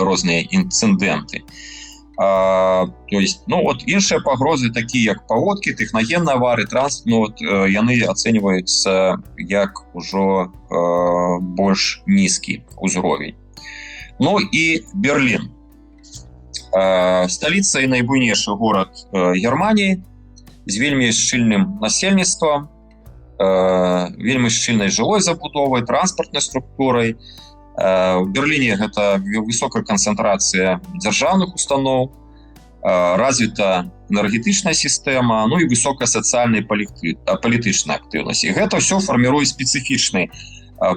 розныя інцыдэнты. То есть, ну вот іншыя пагрозы, такія як паводкі, тэхнагенныя аварыі, транспорт, яны ацэньваюцца як ужо больш нізкі ўзровень. Ну і Берлін. Сталіца і найбуйнейшы горад Германіі з вельмі шчыльным насельніцтвам, вельмі шчыльнай жылой забудовай, транспартнай структурай. У Берліне гэта высокая канцэнтрацыя дзяржаўных устаноў, развіта энергетычная сістэма, ну і высокая сацыяльная і палітычная актыўнасць. І гэта ўсё фарміруе спецыфічны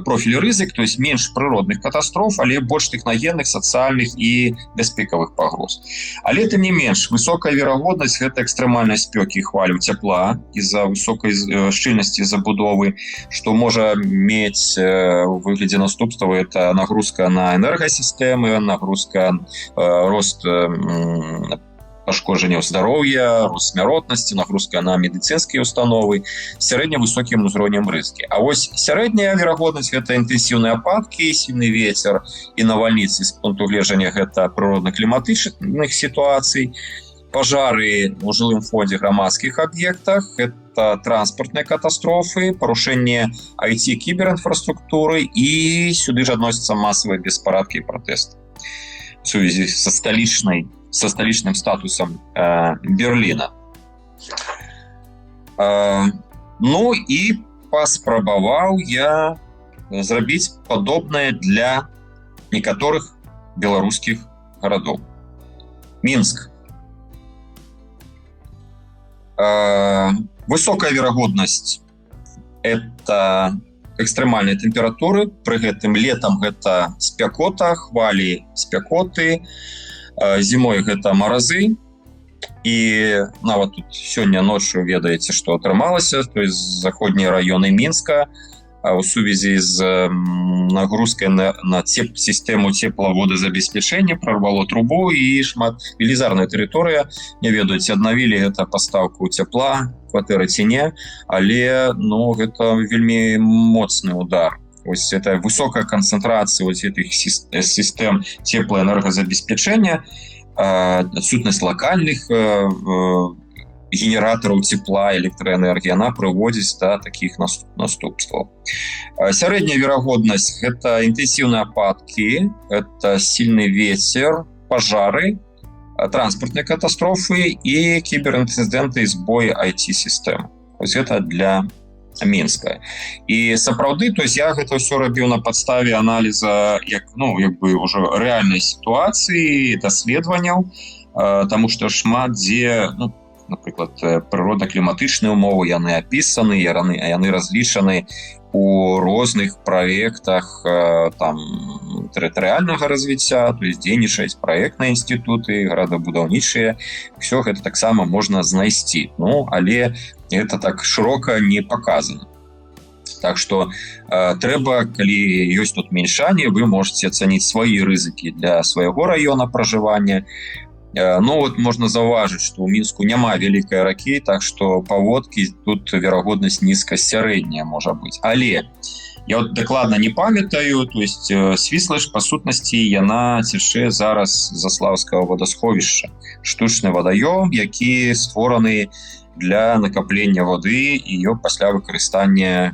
профіль рызык, то есть менш прыродных катастроф, але больш тэхнагенных, сацыяльных і бяспекавых пагроз. Але тым не менш, высокая верагоднасць — гэта экстрэмальнай спёкі і хвалю цяпла з-за высокай шчыльнасці забудовы, што можа мець у выглядзе наступстваў — это нагрузка на энергасістэмы, нагрузка, рост пашкоджанняў здароўя, рост смяротнасці, нагрузка на медыцынскія установы, сярэднявысокім узроўнем рызыкі. А вось сярэдняя верагоднасць — гэта інтэнсіўныя ападкі, сільны вецер і навальніцы. З пункту гледжання гэта прыродна-кліматычных сітуацый, пажары ў жылым фондзе, грамадскіх аб'ектах, это транспартныя катастрофы, парушэнне IT-кіберінфраструктуры, і сюды ж адносяцца масавыя беспарадкі і пратэсты в сувязі са сталічным статусам Берліна. Ну і паспрабаваў я зрабіць падобнае для некаторых беларускіх гарадоў. Мінск. Высокая верагоднасць — это экстрэмальныя тэмпературы, пры гэтым летам гэта спякота, хвалі спякоты, зімой гэта маразы. І нават тут сёння ноччу ведаеце, што атрымалася, то есть заходнія раёны Мінска у сувязі з нагрузкай на сістэму цеплаводазабеспячэння прорвало трубу, і шмат велізарная тэрыторыя, не ведаюць, аднавілі гэта пастаўку цяпла, кватэры ці не, але ну гэта вельмі моцны удар. Ось это высокая канцэнтрацыя вось гэтых сістэм цеплаэнергазабеспячэння, адсутнасць лакальных генератараў цепла, электраэнергіі, яна прыводзіць да такіх наступстваў. Сярэдняя верагоднасць — гэта інтэнсіўныя ападкі, это сильны вецер, пажары, транспартныя катастрофы і кіберінцыдэнты, збой IT-сістэм. Вось гэта для Мінска. І сапраўды, то есть я гэта ўсё рабіў на падставе аналіза ўжо рэальнай сітуацыі, даследаванняў, таму што шмат дзе, напрыклад, прыродна-кліматычныя умовы, яны апісаны, яны разлічаны у розных праектах там тэрытарыяльнага развіцця, то есть дзейнічаюць праектныя інстытуты, гарадабудаўнічыя, ўсё гэта таксама можна знайсці. Ну, але гэта так шырока не паказана. Так што трэба, калі ёсць тут мяншанне, вы можете ацаніць свае рызыкі для свайго раёна пражывання. Ну вот можна заўважыць, што ў Мінску няма вялікай ракі, так што паводкі тут верагоднасць нізка-сярэдняя можа быць. Але я вот дакладна не памятаю, то есть Свіслач, па сутнасці, яна цячэ зараз з Заслаўскага вадасховішча. Штучны вадаём, які створаны для накаплення вады і пасля выкарыстання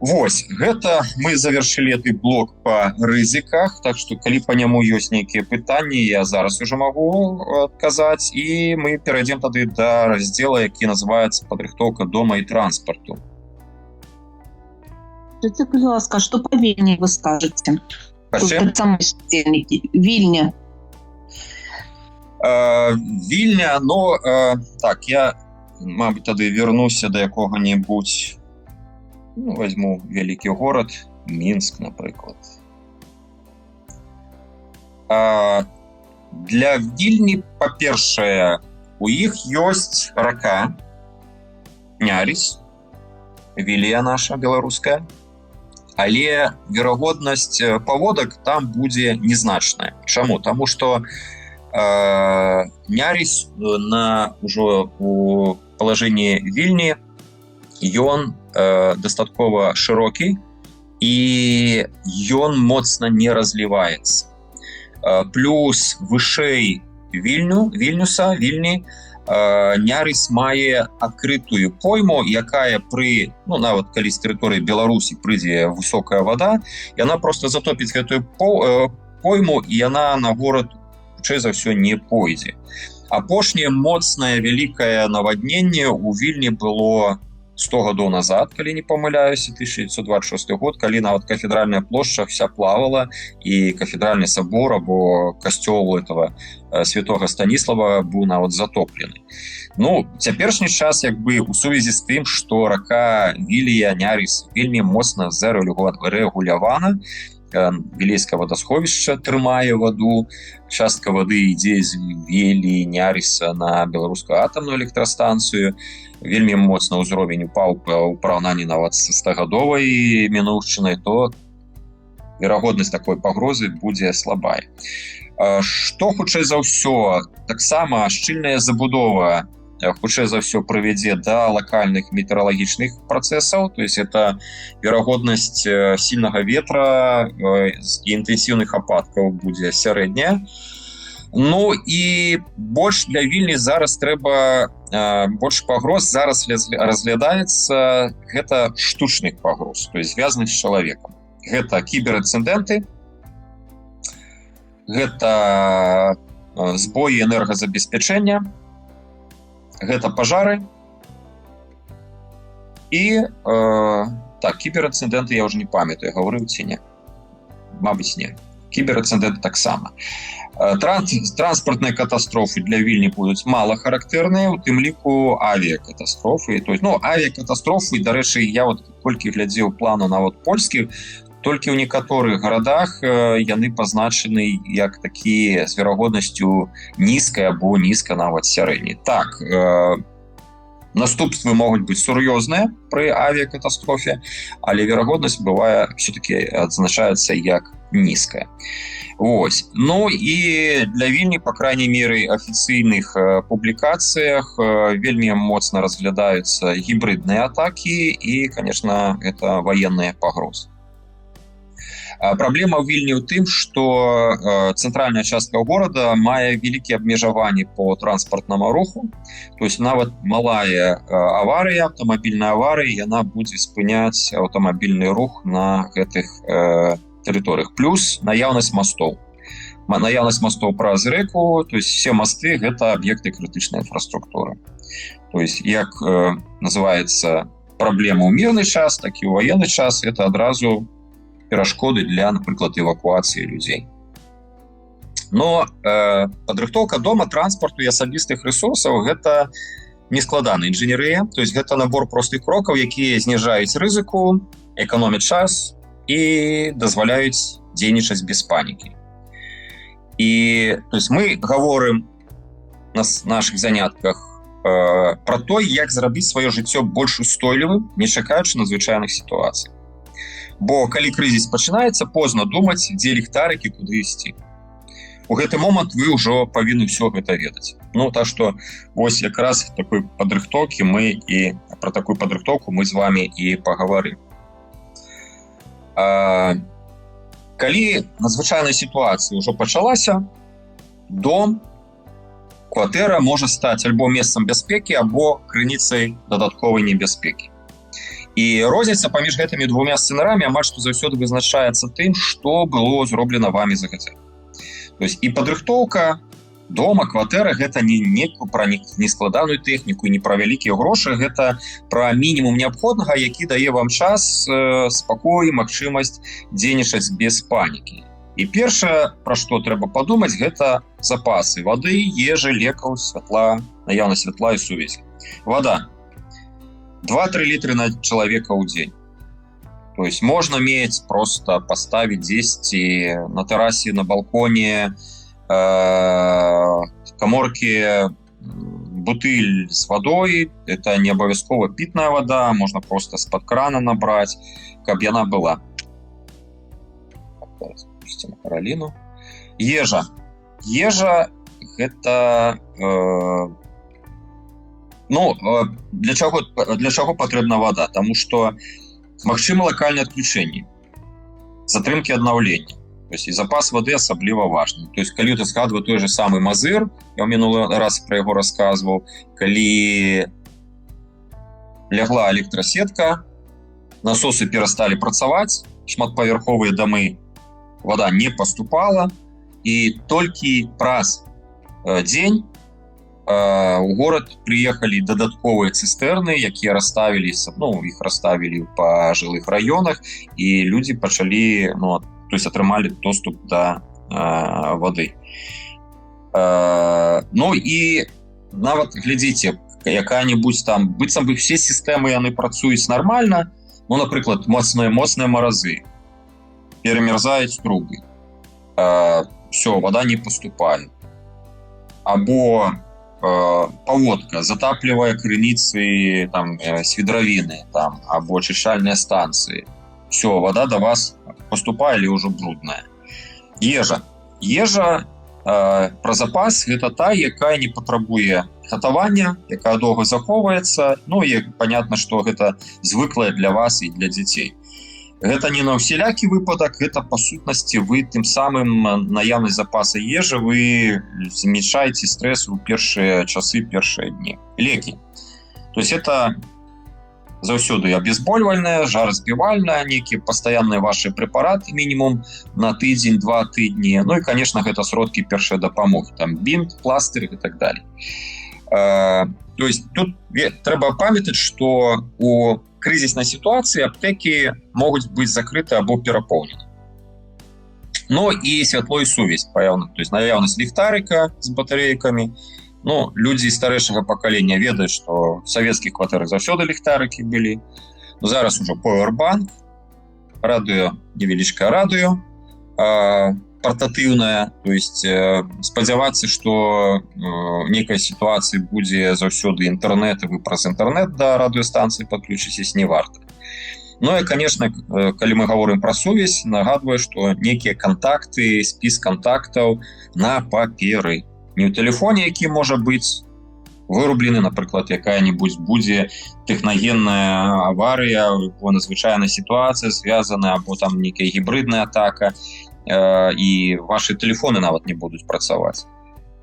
Вось гэта мы завершылі гэты блок по рызыках, так што калі па няму ёсць нейкія пытанні, я зараз уже магу адказаць, і мы перайдзем тады да раздзела, які называецца падрыхтоўка дома і транспарту. Скажите, пожалуйста, что по Вильне вы скажете? Вильня. Вільня, ну, так, я, мабуть, тады вернуся до якога-небудзь, ну, возьму вялікі горад, Мінск, напрыклад. Для Вільні, па-першае, у іх ёсць рака Нярис, Вілія наша беларуская, але верагоднасць паводак там будзе незначная. Чаму? Таму што Нярис ўжо у палажэнні Вільні ён дастаткова шырокі і ён моцна не разліваецца. Плюс вышэй Вільнюса, Вільні, Нярис мае адкрытую пойму, якая пры, ну, нават калі з тэрыторыі Беларусі прыйдзе высокая вада, яна просто затопіць гэтую пойму, і яна на горад хутчэй за ўсё не пойдзе. Апошняе моцнае вялікае навадненне ў Вільні было 100 гадоў назад, калі не памыляюся, 1926 год, калі нават кафедральная плошча вся плавала, і кафедральны сабор або касцёл этого святога Станіслава быў нават затоплены. Ну, цяперашні час, як бы, у сувязі з тым, што рака Вілія, Нярис вельмі моцна зарэгулявана, Вілейскае вадасховішча трымае ваду, частка вады ідзе з Вілі, Нярыса на беларускую атамную электрастанцыю, вельмі моцна ўзровень упаў у параўнанні нават з 100-гадовай мінуўшчынай, то верагоднасць такой пагрозы будзе слабая. Што хутчэй за ўсё, таксама шчыльная забудова хутчэй за ўсё прывядзе да лакальных метэаралагічных працэсаў, то есть это верагоднасць сильнага ветра і інтэнсіўных ападкаў будзе сярэдняя. Ну і больш для Вільні зараз трэба, больш пагроз зараз разглядаецца, гэта штучных пагроз, то есть звязаных з чалавекам. Гэта кіберинцыдэнты, гэта збоі энергазабеспячэння, гэта пажары і так, кіберинцыдэнты я ўжо не памятаю, гаварыў ці не, мабыць не, кіберинцыдэнты таксама. Транспартныя катастрофы для Вільні будуць мала характэрныя, у тым ліку авіякатастрофы. То есть, ну, авіякатастрофы, дарэчы, я вот колькі глядзеў плану нават польскіх, толькі ў некаторых гарадах яны пазначаны як такі з верагоднасцю нізкай або нізка нават сярэдняй. Так, наступствы могуць быць сур'ёзныя пры авіякатастрофе, але верагоднасць бывае все-таки адзначаецца як нізкая. Вось. Ну і для Вільні, по крайней меры, афіцыйных публікацыях вельмі моцна разглядаюцца гібридныя атакі і, конечно, гэта военныя пагрозы. Праблема ў Вільні ў тым, што цэнтральная частка горада мае вялікія абмежаванні по транспартнаму руху, то есть нават малая аварыя, аўтамабільная аварыя, яна будзе спыняць аўтамабільны рух на гэтых тэрыторыях. Плюс наяўнасць мастоў. Наяўнасць мастоў праз рэку, то есть все масты гэта аб'екты крытычнай інфраструктуры. То есть як называецца праблема ў мірны час, так і ў ваенны час, это адразу перашкоды для, напрыклад, эвакуацыі людзей. Но падрыхтоўка дома, транспарту і асабістых рэсурсаў гэта нескладаная інжынерыя, то есть гэта набор простых крокаў, якія зніжаюць рызыку, эканомяць час і дазваляюць дзейнічаць без панікі. І то есть мы гаворым на наших занятках про то, як зрабіць сваё жыццё больш устойлівым, не чакаючы надзвычайных сітуацый. Бо калі крызіс пачынаецца, позна думаць, дзе ліхтарык і куды ісці. У гэты момант вы ўжо павінны ўсё гэта ведаць. Ну, так што вось якраз такой падрыхтоўкі мы і пра такую падрыхтоўку мы з вами і пагаварым. Калі надзвычайная сітуацыя ўжо пачалася, дом, кватэра можа стаць альбо месцам бяспекі, або крыніцай дадатковай небяспекі. І розніца паміж гэтымі двумя сцэнарамі амаль што заўсёды вызначаецца тым, што было зроблена вамі загадзя. То есть і падрыхтоўка дома, кватэра гэта не пра нескладаную тэхніку, не пра вялікія грошы, гэта пра мінімум неабходнага, які дае вам час, спакой, магчымасць дзейнічаць без панікі. І першае, пра што трэба падумаць, гэта запасы вады, ежы, лекаў, святла, наяўнасць святла і сувязі. Вода 2-3 літры на чалавека ў дзень. То есть можна мець, просто паставіць дзесьці на тэрасе, на балконе, каморкі, бутыль з вадой. Это не абавязкова пітная вода, можна просто з-пад крана набраць, каб яна была. Спусцім Караліну. Ежа гэта для чаго патрэбна вода? Таму што магчымы лакальныя адключэнні, затрымкі аднаўлення. То есть і запас воды асабліва важны. То есть калі ты згадваю той же самы Мазыр, я ў мінулы раз пра яго расказваў, калі лягла электрасетка, насосы перасталі працаваць, шматпавярховыя дамы, вода не паступала, і толькі праз дзень у горад прыехалі дадатковыя цыстэрны, якія іх расставілі па жылых раёнах, і людзі пачалі, то есть атрымалі доступ да вады. І нават глядзіце, якая-небудзь там, быццам бы все сістэмы яны працуюць нармальна, напрыклад, моцныя маразы, перамерзаюць трубы, все, вода не поступае. Або паводка, затаплівае крыніцы, свідравіны, або ачышчальныя станцыі. Все, вода до вас поступае, или ўжо брудная. Ежа пра запас гэта та, якая не патрабуе гатавання, якая доўга захоўваецца, і понятно, што гэта звыклая для вас і для дзяцей. Гэта не на ўсялякі выпадак, гэта па сутнасці вы тым самым наяўнасць запаса ежы вы змяншаеце стрэс у першыя часы, першыя дні. Лекі. То есть это заўсёды абезбольвальнае, жаразбівальнае, нейкія пастаянныя ваши прэпараты мінімум на тыдзень, 2 тыдні. І, конечно, гэта сродкі першай дапамогі, бінт, пластырь і так далее. То есть тут трэба памятаць, што у крызіснай сітуацыі аптэкі могуць быць закрыты або перапоўнены. І святло і сувязь, то есть наяўнасць ліхтарыка з батарэйкамі. Людзі старэйшага пакалення ведаюць, што в савецкіх кватэрах заўсёды ліхтарыкі былі. Зараз ужо пауэрбанк, радыё, невялічкае радыё, партатыўная, то есть спадзявацца, што нейкай сітуацыі будзе заўсёды інтэрнэт, і вы праз інтэрнэт да радыёстанцыі падключыцесь, не варта. І, конечно, калі мы гаворым пра сувязь, нагадваю, што нейкія кантакты, спіс кантактаў на паперы. Не ў тэлефоне, які можа быць вырублены, напрыклад, якая-небудзь будзе тэхнагенная аварыя, або надзвычайная сітуацыя звязаная, або нейкая гібридная атака, і ваши тэлефоны нават не будуць працаваць,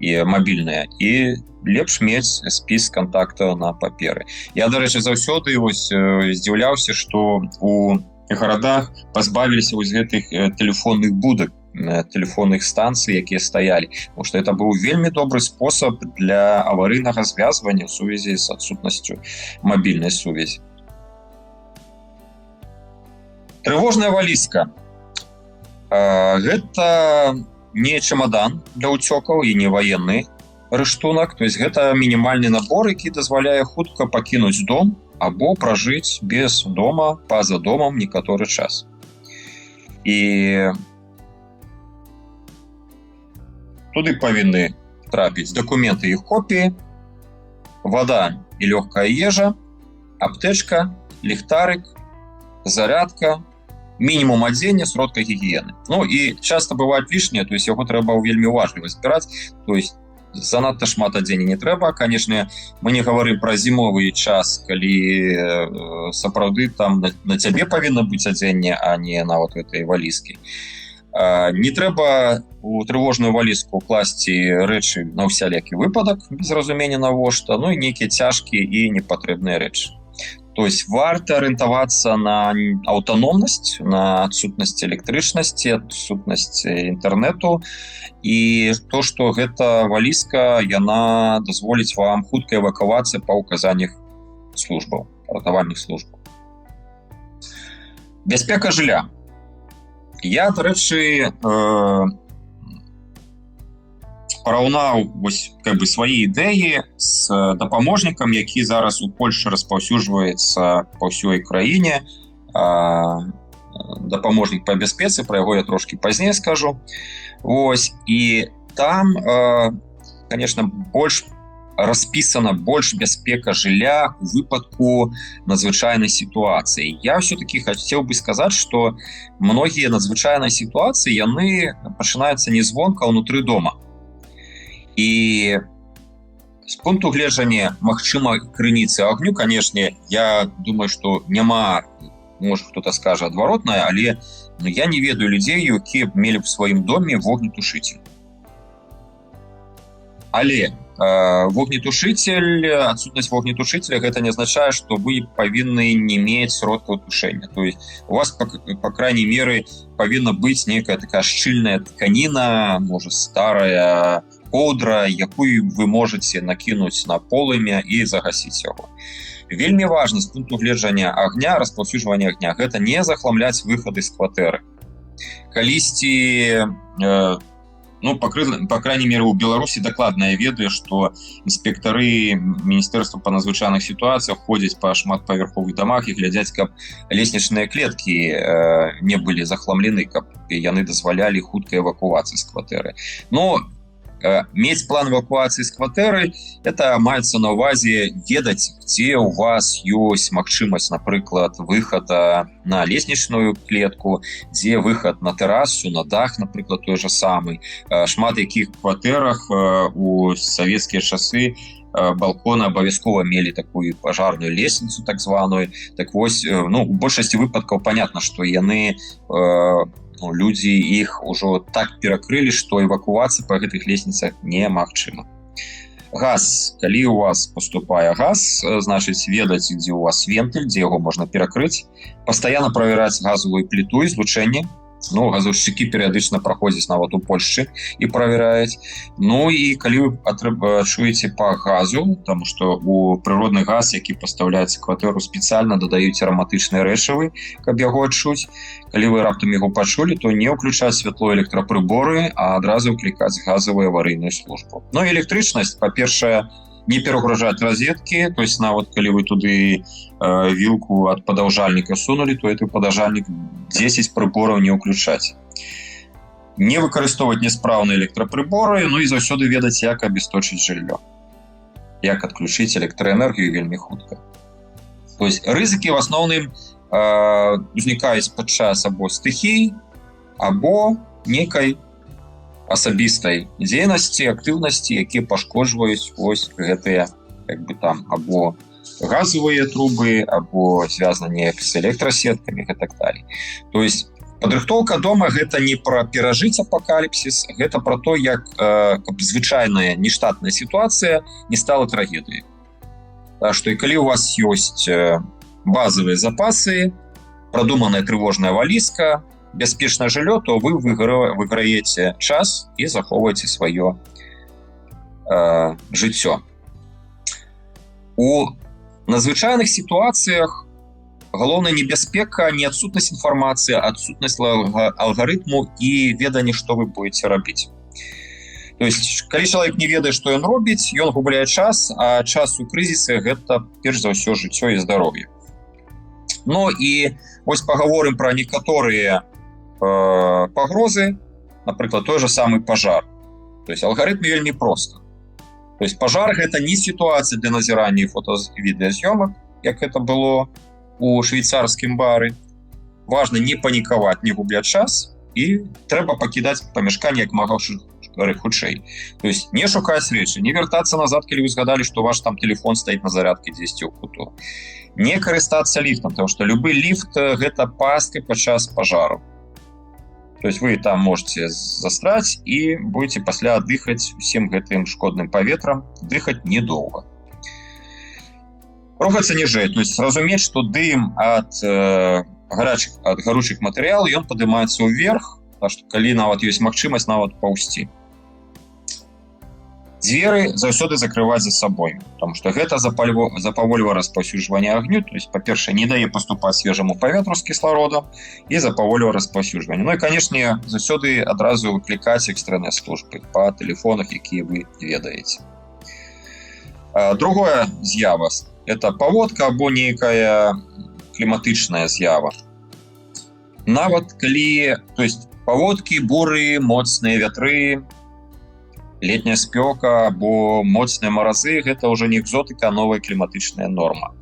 і мабільныя, і лепш мець спіс кантактаў на паперы. Я, дарэчы, заўсёды здзіўляўся, што у гарадах пазбавіліся гэтых тэлефонных будак, тэлефонных станцый, якія стаялі, потому что это быў вельмі добры спосаб для аварыйнага звязвання ў сувязі з адсутнасцю мабільнай сувязі. Трывожная валізка. Гэта не чемодан для уцёкаў і не ваенны рыштунак, то есть гэта мінімальны набор, які дазваляе хутка пакінуць дом або пражыць без дома, па-за домам некаторы час. І туды павінны трапіць дакументы, іх копіі, вода і лёгкая ежа, аптэчка, ліхтарык, зарядка, мінімум адзення, сродка гігіены. І часто бывает лишнее, то есть яго трэба вельмі уважліва збіраць, то есть занадта шмат адзення не трэба. Конечно, мы не говорим про зімовы час, калі сапраўды на цябе павінна быць адзенне, а не нават гэтай валізкі. Не трэба у трывожную валізку класці рэчы на ўсялякі выпадак, без разумення навошта, і нейкія цяжкія і непатрэбныя рэчы. То есть варта арыентавацца на аўтаномнасць, на адсутнасць электрычнасці, адсутнасць інтэрнэту, і то, што гэта валізка, яна дазволіць вам хутка эвакуацыя па ўказаннях службаў, ратавальных службаў. Бяспека жылля. Я, дарэчы, параўнаў свае ідэі з дапаможнікам, які зараз у Польшы распаўсюджваецца па ўсёй краіне. Дапаможнік па бяспецы, пра яго я трошкі пазней скажу. І там, конечно, больш распісана больш бяспека жылля у выпадку надзвычайнай сітуацыі. Я все-таки хацеў бы сказаць, што многія надзвычайныя сітуацыі яны пачынаюцца не звонка, а ўнутры дома. І з пункту гледжання магчыма крыніцы агню, канешне, я думаю, што няма, можа хто-то скажа адваротнае, але я не ведаю людзей, якія мелі б у сваім доме вогнетушитель. Але адсутнасць вогнетушителя гэта не азначае, што вы павінны не мець сродкаў тушэння. То есть у вас, по крайней меры, павінна быць некая такая шчыльная тканіна, можа старая коўдра, якую вы можете накінуць на полымя і загасіць яго. Вельмі важна з пункту гледжання агня, распаўсюджвання агня, гэта не захламляць выхады з кватэры. Калісьці, по крайней мере, у Беларусі дакладна я ведаю, што інспектары Міністэрства па надзвычайных сітуацыях ходзяць па шматпавярховых дамах і глядзяць, каб леснічныя клеткі не былі захламлены, каб яны дазвалялі хуткай эвакуацыі з кватэры. Мець план эвакуацыі з кватэры, это маецца на ўвазе ведаць, дзе у вас ёсць магчымасць, напрыклад, выхада на леснічную клетку, дзе выхад на тэрасу, на дах, напрыклад, той же самы. Шмат якіх кватэрах у савецкія часы балконы абавязкова мелі такую пажарную лесніцу, так званую. Так вось, у большасці выпадкаў понятно, што яны людзі іх ужо так перакрылі, што эвакуацыя па гэтых лесніцах немагчыма. Газ. Калі у вас поступае газ, значыць ведаць, дзе у вас вентыль, дзе яго можна перакрыць. Пастаянна правяраць газовую пліту і злучэнне. Газовшчыкі перыядычна праходзяць нават у Польшчы і правяраюць. І калі вы чуеце па газу, таму што у прыродны газ, які пастаўляецца кватэру, спецыяльна дадаюць араматычныя рэчывы, каб яго адчуць. Калі вы раптам яго пачулі, то не ўключаць святло электрапрыборы, а адразу ўклікаць газавую аварыйную службу. Электрычнасць, па-першае, не перагружаць розеткі, то есть нават калі вы туды вілку ад падаўжальніка сунулі, то гэты падаўжальнік 10 прыбораў не ўключаць. Не выкарыстоўваць няспраўныя электрапрыборы, і заўсёды ведаць, як абесточыць жыллё. Як адключыць электраэнергію вельмі хутка. То есть рызыкі в асноўным узнікаюць падчас або стыхій, або нейкай асабістай дзейнасці, актыўнасці, якія пашкоджваюць вось гэтыя або газовыя трубы, або звязана неяк з электрасеткамі і так далее. То есть падрыхтоўка дома гэта не пра перажыць апакаліпсіс, гэта пра то, як каб звычайная нештатная сітуацыя не стала трагедыяй. Так што і калі у вас ёсць базовыя запасы, прадуманая трывожная валізка, бяспечнае жыллё, то вы выйграеце час і захоўваеце сваё жыццё. У надзвычайных сітуацыях галоўная небяспека не адсутнасць інфармацыі, а адсутнасць алгарытму і веданне, што вы будете рабіць. То есть, калі чалавек не ведае, што ён робіць, ён губляе час, а час у крызісе гэта перш за ўсё жыццё і здароўе. І вось пагаворым пра некаторыя пагрозы, напрыклад, той же самы пажар. То есть алгарытм вельмі проста. То есть пажар гэта не сітуацыя для назірання і фотовідэазйомак, як это было у швейцарскім бары. Важна не панікаваць, не губляць час, і трэба пакідаць памяшканне як мага хутчэй. То есть не шукаць рэчы, не вяртацца назад, калі вы згадалі, што ваш там телефон стаіць на зарядке дзесьці ў куту. Не карыстацца ліфтам, потому што любы ліфт гэта пастка падчас пажару. То есть вы там можете застраць і будете пасля дыхаць усім гэтым шкодным паветрам, дыхаць недоўга. рухацца ніжэй, то есть разумець, што дым ад гаручых матэрыялаў ён падымаецца ўверх, так што калі нават ёсць магчымасць нават паўзці. Дзверы заўсёды закрываць за сабой, потому что гэта запавольвае распаўсюджванне агню, то есть, па-першае, не дае паступаць свежаму паветру з кіслародам і запавольвае распаўсюджванне. Ну і, канешне, заўсёды адразу выклікаць экстрэнныя службы па тэлефонах, якія вы ведаеце. Другое з'ява – это паводка або нейкая кліматычная з'ява. Нават калі, то есть, паводкі, буры, моцныя вятры, летняя спёка або моцныя маразы – гэта ўжо не экзотыка, а новая кліматычная норма.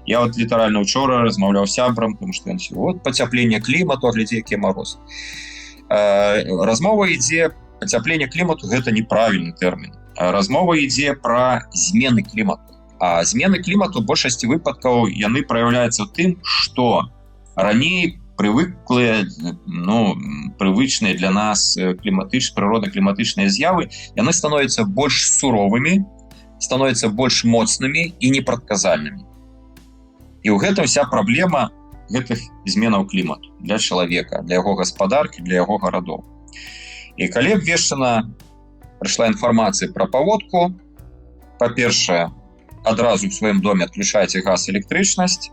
Я вот літаральна учора размаўляў з сябрам, потому што вот пацяпленне клімату, а глядзі, які мароз. Размова ідзе, пацяпленне клімату – гэта неправільны тэрмін. Размова ідзе пра змены клімату. А змены клімату ў большасці выпадкаў яны праяўляюцца ў тым, што раней привыклыя, привычныя для нас прыродна-кліматычныя з'явы, яны становяцца больш суровымі, становяцца больш моцнымі і непрадказальнымі. І ў гэтым вся праблема гэтых зменаў клімату для чалавека, для яго гаспадаркі, для яго гарадоў. І калі абвешчана прыйшла інфармацыя пра паводку, па-першае, адразу ў сваім доме адключайце газ і электрычнасць.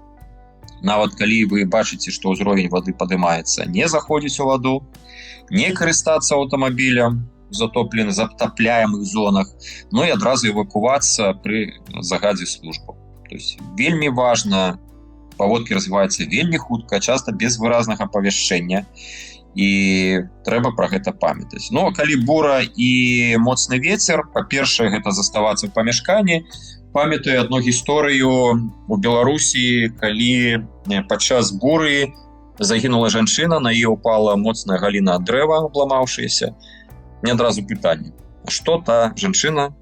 Нават калі вы бачыце, што ўзровень вады падымаецца, не заходзіць у ваду, не карыстацца аўтамабілем у затапляемых зонах, ну і адразу эвакувацца пры загадзе службаў. То есть вельмі важна, паводкі развіваюцца вельмі хутка, часта без выразнага павяшчэння, і трэба пра гэта памятаць. Ну, калі бура і моцны вецер, па-першае, гэта заставацца ў памяшканні. Памятаю одну гісторыю у Беларусі, калі падчас буры загінула жанчына, на яе упала моцная галіна ад дрэва, абламаўшаяся. Мне адразу пытанне, што та жанчына,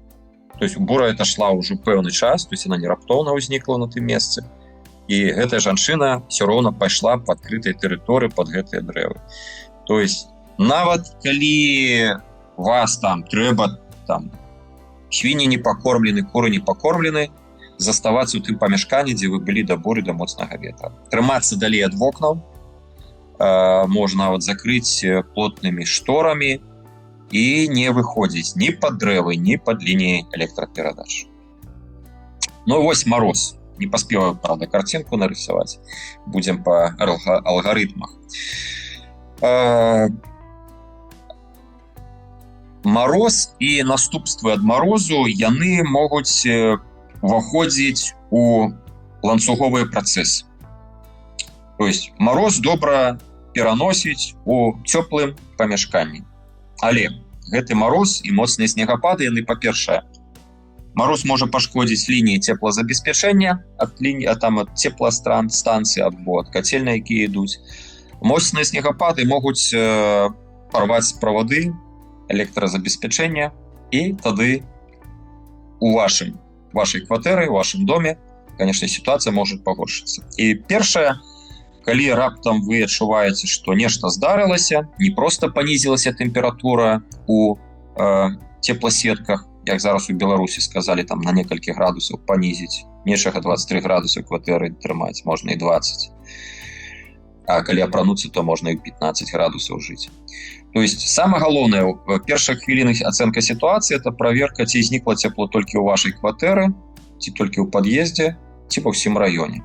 то есть бура это шла ўжо пэўны час, то есть она не раптоўна ўзнікла на тым месцы, і гэтая жанчына все роўна пайшла па адкрытай тэрыторыі пад гэтыя дрэвы. То есть нават калі вас там трэба там свінні не пакормлены, куры не пакормлены, заставацца ў тым памяшканні, дзе вы былі да буры, да моцнага ветра. Трымацца далей ад вокнаў, можна нават закрыць плотнымі шторамі і не выходзіць ні пад дрэвы, ні пад лініяй электраперадач. Ну вось мароз. Не паспеў, правда, карцінку нарысаваць. Будзем па алгарытмах. Мароз і наступствы ад марозу, яны могуць уваходзіць у ланцуговыя працэсы. То есть мароз добра пераносіць у цёплым памяшканні. Але гэты мароз і моцныя снегапады, яны, па-першае, мароз можа пашкодзіць лініі цеплазабеспячэння ад цепластанцыі або ад кацельні, якія ідуць. Моцныя снегапады могуць парваць правады электразабеспячэння, і тады у вашай кватэры, у вашым доме, конечно, сітуацыя можа пагоршыцца. І першае, калі раптам вы адчуваеце, што нешта здарылася, не проста панізілася тэмпература у цепласетках, як зараз у Беларусі сказалі, там на некалькі градусаў панізіць, нечага 23 градусы кватэры трымаць, можна і 20. А калі апрануцца, то можна і 15 градусаў жыць. То есть самое галоўнае, в першых хвілінах ацэнка сітуацыі, это праверка, ці знікла цепло толькі ў вашай кватэры, ці толькі ў пад'ездзе, ці па ўсім раёне.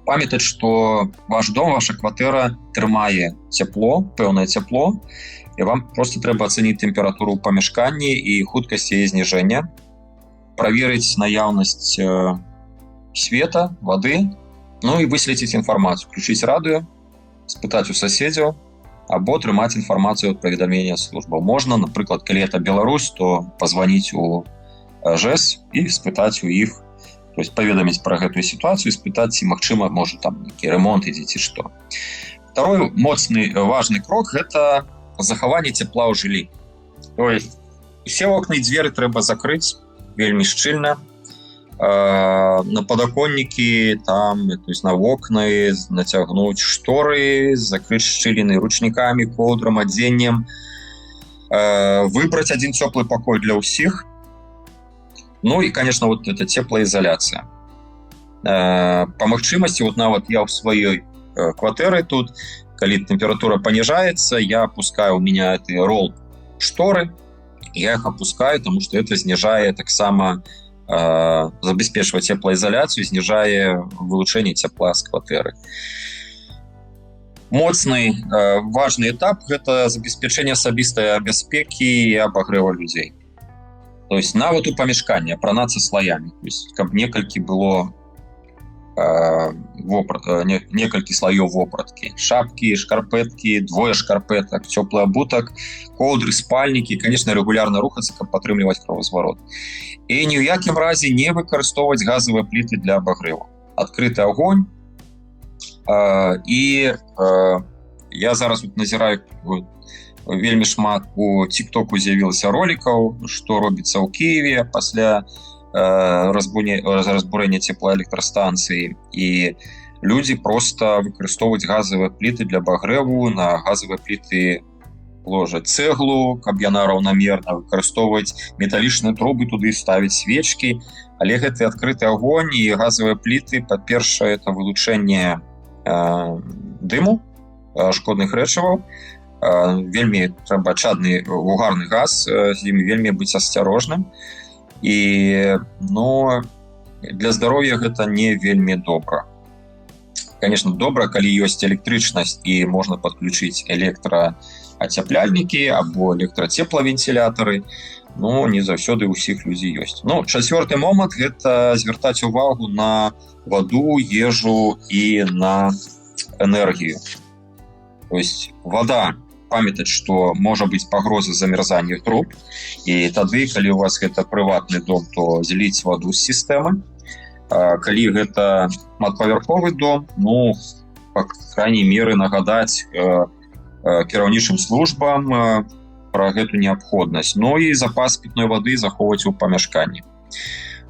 Памятаць, што ваш дом, ваша кватэра трымае цепло, пэўнае цепло, і вам просто трэба ацэніць тэмпературу ў памяшканні і хуткасць яе зніжэння, праверыць наяўнасць света, вады, ну і высветліць інфармацыю, включыць радыё, спытаць у суседзяў, або трымаць інфармацыю ад паведамлення службаў. Можна, напрыклад, калі это Беларусь, то пазваніць у ЖЭС і спытаць у іх, то есть паведаміць пра гэтую сітуацыю, спытаць, ці магчыма, можа, там нейкі ремонт ідзе ці што. Второй моцны важны крок – гэта захаванне цепла ў жыллі. То есть усе окны і дзверы трэба закрыць вельмі шчыльна. На падаконнікі, там, то есть на вокны нацягнуць шторы, закрыць шчыліны ручнікамі, коўдрам, адзеннем, выбраць адзін цёплы пакой для ўсіх. Ну і, конечно, вот эта цеплаізаляцыя. По магчымасці, вот нават я ў сваёй кватэры тут, калі тэмпература паніжаецца, я опускаю, у меня это ролл шторы, я их опускаю, потому что это снижае таксама забяспечвае цеплаізаляцыю, снижае вылучэнне цяпла з кватэры. Моцны важны этап – гэта забеспячэнне асабістай бяспекі і абагрэва людзей. То есть нават у памяшканні апранацца слаямі, то есть каб некалькі было некалькі слоёў вопраткі, шапкі, шкарпэткі, двое шкарпэтак, цёплы абутак, коўдры, спальнікі, конечно, рэгулярна рухацца, каб падтрымліваць кровазварот. І ні ў якім разе не выкарыстоўваць газавыя пліты для абагрэву. Адкрыты агонь. І я зараз тут назіраю, вельмі шмат у TikTok з'явілася ролікаў, што робіцца ў Кіеве пасля разбурэння цеплаэлектрастанцыі, і людзі проста выкарыстоўваюць газавыя пліты для абагрэву, на газавыя пліты ложаць цэглу, каб яна раўнамерна, выкарыстоўваць металічныя трубы, туды ставіць свечкі, але гэты адкрыты агонь і газавыя пліты, па-першае, это вылучэнне дыму, шкодных рэчываў, вельмі трэба чадны угарны газ, з ім вельмі быць асцярожным. І для здароўя гэта не вельмі добра. Конечно, добра, калі ёсць электрычнасць і можна падключыць электраацяпляльнікі або электрацеплавентилятары, не заўсёды ўсіх людзей ёсць. Чацвёрты момант – гэта звяртаць увагу на ваду, ежу і на энергію. То есть вода, памятаць, што можа быць пагроза замярзання труб, і тады, калі у вас гэта прыватны дом, то зліць ваду з сістэмы. Калі гэта шматпавярховы дом, па крайней меры нагадаць кіраўнічым службам пра гэту неабходнасць. І запас пітной вады захоўваць у памяшканні.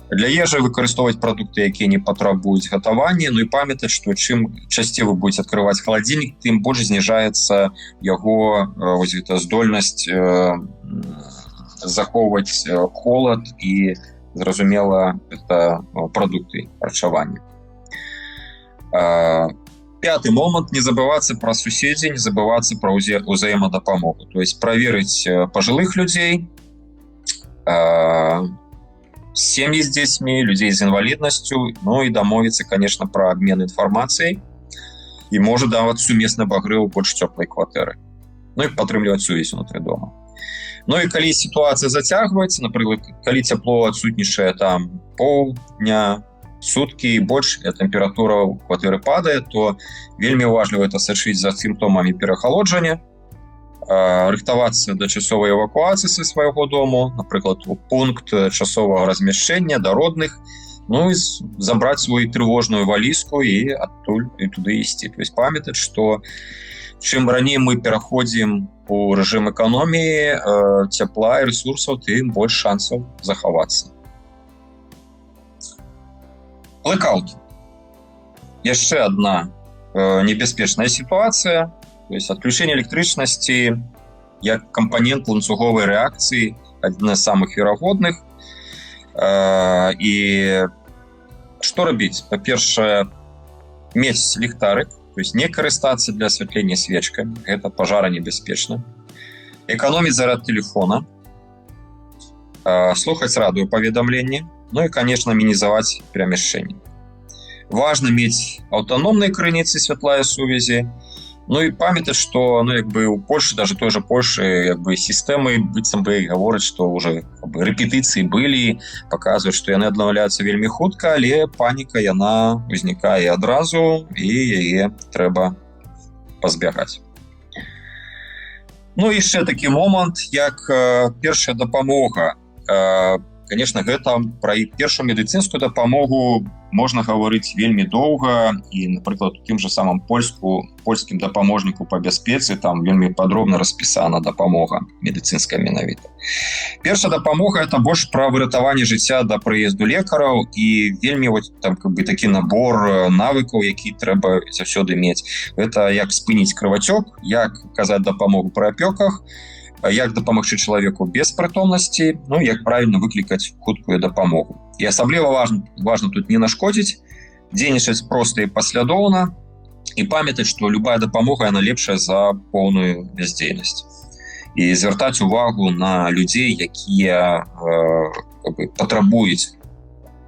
Для ежы выкарыстоўваць прадукты, якія не патрабуюць гатавання, і памятаць, што чым часцей вы будзеце адкрываць халадзільнік, тым больш зніжаецца яго здольнасць захоўваць холад і, зразумела, это прадукты харчавання. Пяты момант – не забывацца пра суседзей, не забывацца пра ўзаемадапамогу. То есть праверыць пажылых людзей, сем'і з дзецьмі, людзей з інваліднасцю, і дамовіцца, конечно, пра абмен інфармацыяй і можа даваць сумесны абагрэў больш цёплай кватэры. І падтрымліваць сувязь унутры дома. І калі сітуацыя зацягваецца, напрыклад, калі цяпло адсутнічае там паўдня, суткі і больш, тэмпература ў кватэры падае, то вельмі важліва это сачыць за сімптомамі перахалоджання, рыхтавацца да часовай эвакуацыі са свайго дому, напрыклад, у пункт часовага размяшчэння да родных, і забраць свою трывожную валізку і адтуль і туды ісці. То есть памятаць, што чым раней мы пераходзім у рэжым эканоміі цяпла і рэсурсаў, тым больш шансаў захавацца. Блэкаут. Яшчэ адна небяспечная сітуацыя. То есть отключение электрычнасці як кампанент ланцуговай рэакцыі, адзін з самых верагодных. І што рабіць? Па-першае, мець ліхтарык, то есть не карыстацца для асвятлення свечкамі, гэта пажаранебяспечна. Эканоміць зарад телефона, слухаць радыёпаведамленні, і, конечно, мінімізаваць перамяшчэнне. Важна мець аўтаномныя крыніцы святла і сувязі. І памятаць, што у Польшы, даже той же Польшы, сістэмы быццам бы гавораць, што ўжо рэпетыцыі былі, паказваюць, што яны аднаўляюцца вельмі хутка, але паніка яна ўзнікае адразу, і яе трэба пазбягаць. Яшчэ такі момант, як першая дапамога. Конечно, гэта пра першую медыцынскую дапамогу можна гаварыць вельмі доўга, і, напрыклад, у тым же самым польскім дапаможніку па бяспецы там вельмі падробна распісана дапамога медыцынская менавіта. Першая дапамога – это больш пра выратаванне жыцця да прыезду лекараў, і вельмі такі набор навыкаў, які трэба заўсёды мець. Гэта як спыніць крывацёк, як аказаць дапамогу пры апёках, як дапамагчы чалавеку без прытомнасці, як правільна выклікаць хуткую дапамогу. І асабліва важна тут не нашкодзіць, дзейнічаць проста і паслядоўна і памятаць, што любая дапамога яна лепшая за поўную бяздзейнасць. І звяртаць увагу на людзей, якія патрабуюць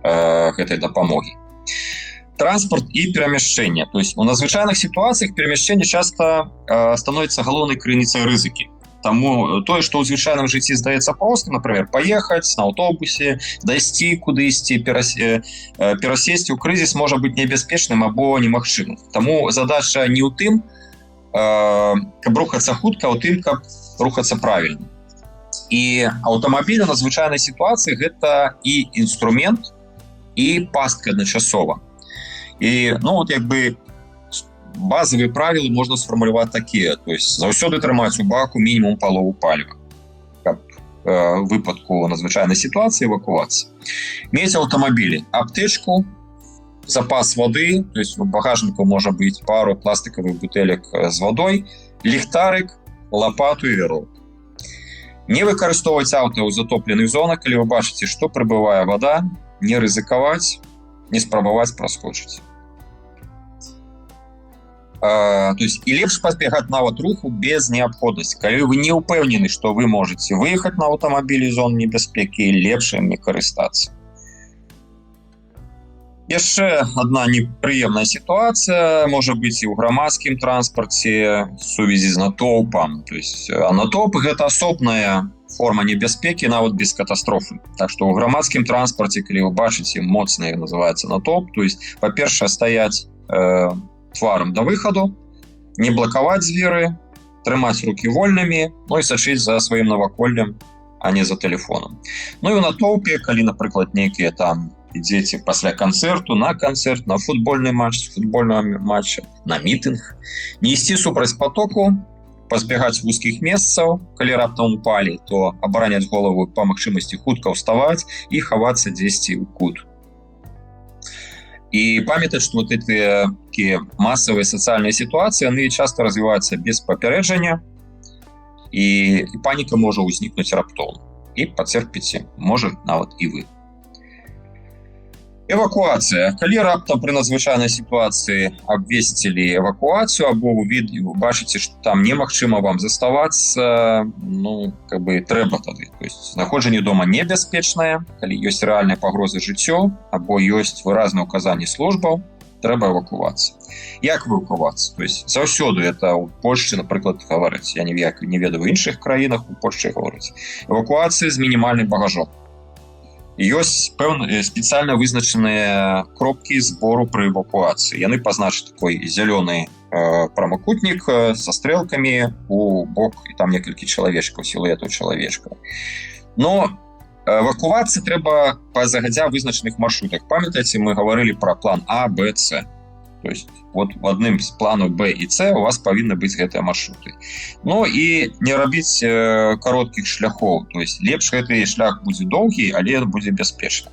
гэтай дапамогі. Транспорт і перамяшчэнне. То есть у надзвычайных сітуацыях перамяшчэнне часта становіцца галоўнай крыніцай рызыкі. Таму тое, што ў звычайным жыцці здаецца проста, например, паехаць на аўтобусе, дайсці кудысьці, перасесці ў крызіс можа быць небяспечным або немагчымым. Таму задача не ў тым, каб рухацца хутка, а ў тым, каб рухацца правільна. І аўтамабіль у надзвычайнай сітуацыі гэта і інструмент, і пастка адначасова. І, базовые правила можна сфармуляваць такія. То есть заўсёды трымаць у баку мінімум палову паліва, каб выпадку надзвычайнай сітуацыі эвакуацыі. Мець аўтамабілі аптэчку, запас вады, то есть у багажніку можа быць пару пластикавых бутэлек з вадой, ліхтарык, лапату і вяроўку. Не выкарыстоўваць аўта ў затопленых зонах, калі вы бачыце, што прыбывае вада, не рызыкаваць, не спрабаваць праскочыць. То есть і лепш пазбегаць нават руху без неабходнасці. Калі вы не ўпэўнены, што вы можаце выехаць на аўтамабілі зон небяспекі, лепш ім не карыстацца. Яшчэ адна непрыемная сітуацыя можа быць і ў грамадскім транспарце в сувязі з натоўпам. То есть натоўп гэта асобная форма небяспекі нават без катастрофы. Так што ў грамадскім транспарце, калі вы бачыце моцны называецца натоўп, то есть па-першае стаяць тварам да выхаду, не блакаваць дзверы, трымаць рукі вольнымі, і сачыць за сваім наваколлем, а не за тэлефонам. І ў натоўпе, калі, напрыклад, нейкія там ідзеце пасля канцэрту, на канцэрт, на футбольны матч, футбольнага матча, на мітынг, не ісці супраць потоку, пазбегаць вузкіх месцаў, калі раптам упалі, то абараняць голову па магчымасці хутка ўставаць і хавацца дзесьці ў кут. І памятаць, што гэтыя масавыя сацыяльныя сітуацыі, яны часта развіваюцца без папярэджання, і паніка можа ўзнікнуць раптоўна. І пацерпіце, можа, нават і вы. Эвакуацыя. Калі раптам пры надзвычайнай сітуацыі абвесцілі эвакуацыю, або вы бачыце, што там немагчыма вам заставацца, трэба тады. То есть знаходжанне дома небяспечнае, калі ёсць рэальныя пагрозы жыццю, або ёсць выразныя ўказанні службаў, трэба эвакуацыя. Як эвакуацыя? То есть заўсёды это ў Польшчы, напрыклад, гавораць. Я не ведаю, у іншых краінах у Польшчы гавораць. Эвакуацыя з мінімальным багажом. Ёсць спецыяльна вызначаныя кропкі збору пры эвакуацыі. Яны пазначаць такой зялёны прамакутнік са стрэлкамі у бок, і там некалькі чалавечкаў, сілуэтаў чалавечка. Но эвакуацыі трэба па загадзя вызначаных маршрутах. Памятаеце, мы гаварылі пра план А, Б, С. То есть вот в адным з планаў Б і С у вас павінны быць гэтыя маршруты. І не рабіць кароткіх шляхоў. То есть лепш гэты шлях будзе доўгі, але будзе бяспечны.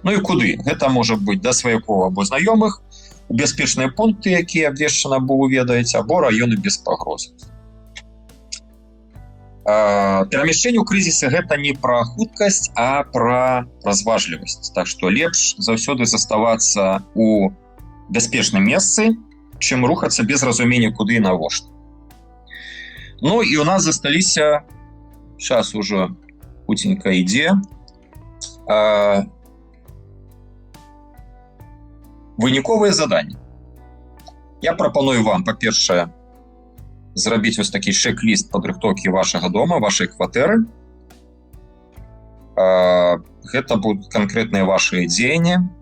І куды? Гэта можа быць да сваякоў або знаёмых, у бяспечныя пункты, якія абвешчаны, або вы ведаеце, або раёны без пагрозы. Перамяшчэнне ў крызісе гэта не пра хуткасць, а пра разважлівасць. Так што лепш заўсёды заставацца у бяспечным месцы, чым рухацца без разумення куды і навошта. І у нас засталіся, сейчас ужо хутенька ідзе, выніковыя заданні. Я прапаную вам, па-першае, зрабіць вось такі чек-ліст падрыхтоўкі вашага дома, вашай кватэры. Гэта будуць канкрэтныя вашы дзеянні.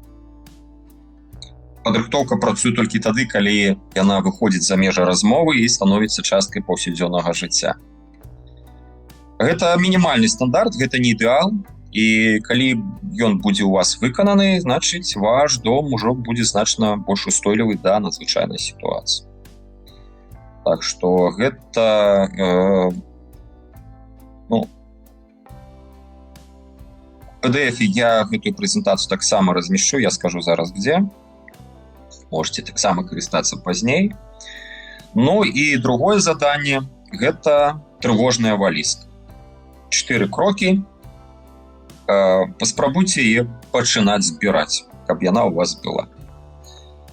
Падрыхтоўка працуе толькі тады, калі яна выходзіць за межы размовы і становіцца часткай паўсядзённага жыцця. Гэта мінімальны стандарт, гэта не ідэал, і калі ён будзе ў вас выкананы, значыць, ваш дом ужо будзе значна больш устойлівы да надзвычайнай сітуацыі. Так што гэта в PDF я гэтую прэзентацыю таксама размешчу, я скажу зараз где. Можете таксама карыстацца пазней. І другое заданне – гэта трывожная валізка. 4 крокі. Паспрабуйце яе пачынаць збіраць, каб яна ў вас была.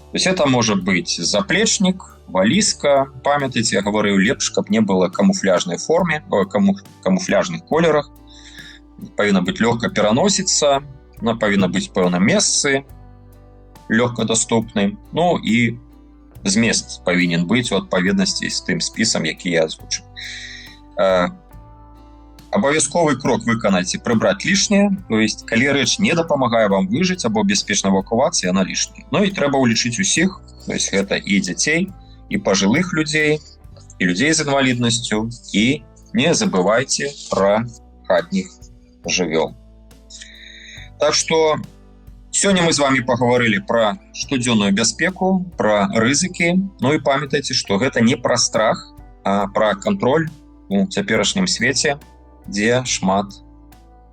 То есть это может быть заплечник, валізка. Памятаеце, я говорыў, лепш, каб не было камуфляжнай форме, камуфляжных колерах. Павінна быць лёгка пераносіцца, она павінна быць пэўным месцы, лёгка даступны. Ну і змест павінен быць у адпаведнасці з тым спісам, які я азвучыў. Абавязковы крок выканаць і прыбраць лішняе, то есть калі рэч не дапамагае вам выжыць або бяспечна эвакуацыі, яна лішняя. Ну і трэба ўлічыць усіх, то есть гэта і дзяцей, і пажылых людзей, і людзей з інваліднасцю, і не забывайце пра хатніх жывёл. Так што сёння мы з вами паговорылі пра штодзённую бяспеку, пра рызыкі. Ну і памятайце, што гэта не пра страх, а пра кантроль у цяперашнім свеце, дзе шмат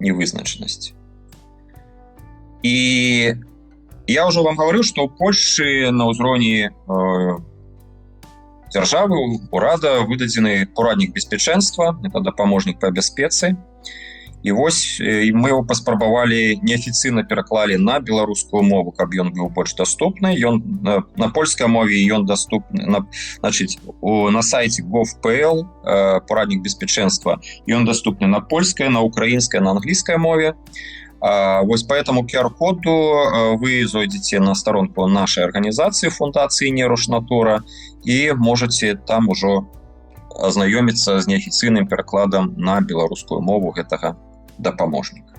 невызначанасці. І я ўжо вам гаварыў, што ў Польшчы на ўзроўні дзяржавы, урада выдадзены пораднік беспечэнства, это дапаможнік па бяспецы. І вось мы его паспрабавалі, неафіцыйна пераклалі на беларускую мову, каб ён быў больш даступны. Ён на польскай мове ён даступны, значыць, на сайце gov.pl пораднік беспечэнства. Ён даступны на польскай, на украінскай, на англійскай мове. Вось по этому QR-коду вы зойдзеце на старонку нашай арганізацыі фундацыі Нейрошнатура і можаце там ужо азнаёміцца з неафіцыйным перакладам на беларускую мову гэтага дапаможніка.